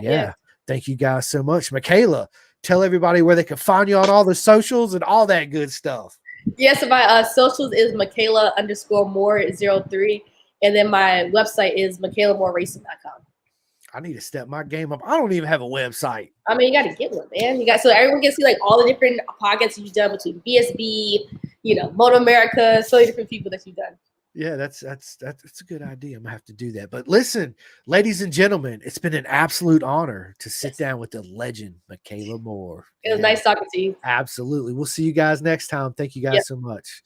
thank you guys so much. Mikayla, tell everybody where they can find you on all the socials and all that good stuff. Yes, my socials is Mikayla_Moore03. And then my website is MikaylaMooreRacing.com. I need to step my game up. I don't even have a website. I mean, you got to get one, man. So everyone can see like all the different podcasts you've done between BSB, Motoamerica, so many different people that you've done. Yeah, that's a good idea. I'm gonna have to do that. But listen, ladies and gentlemen, it's been an absolute honor to sit down with the legend, Mikayla Moore. It was nice talking to you. Absolutely. We'll see you guys next time. Thank you guys so much.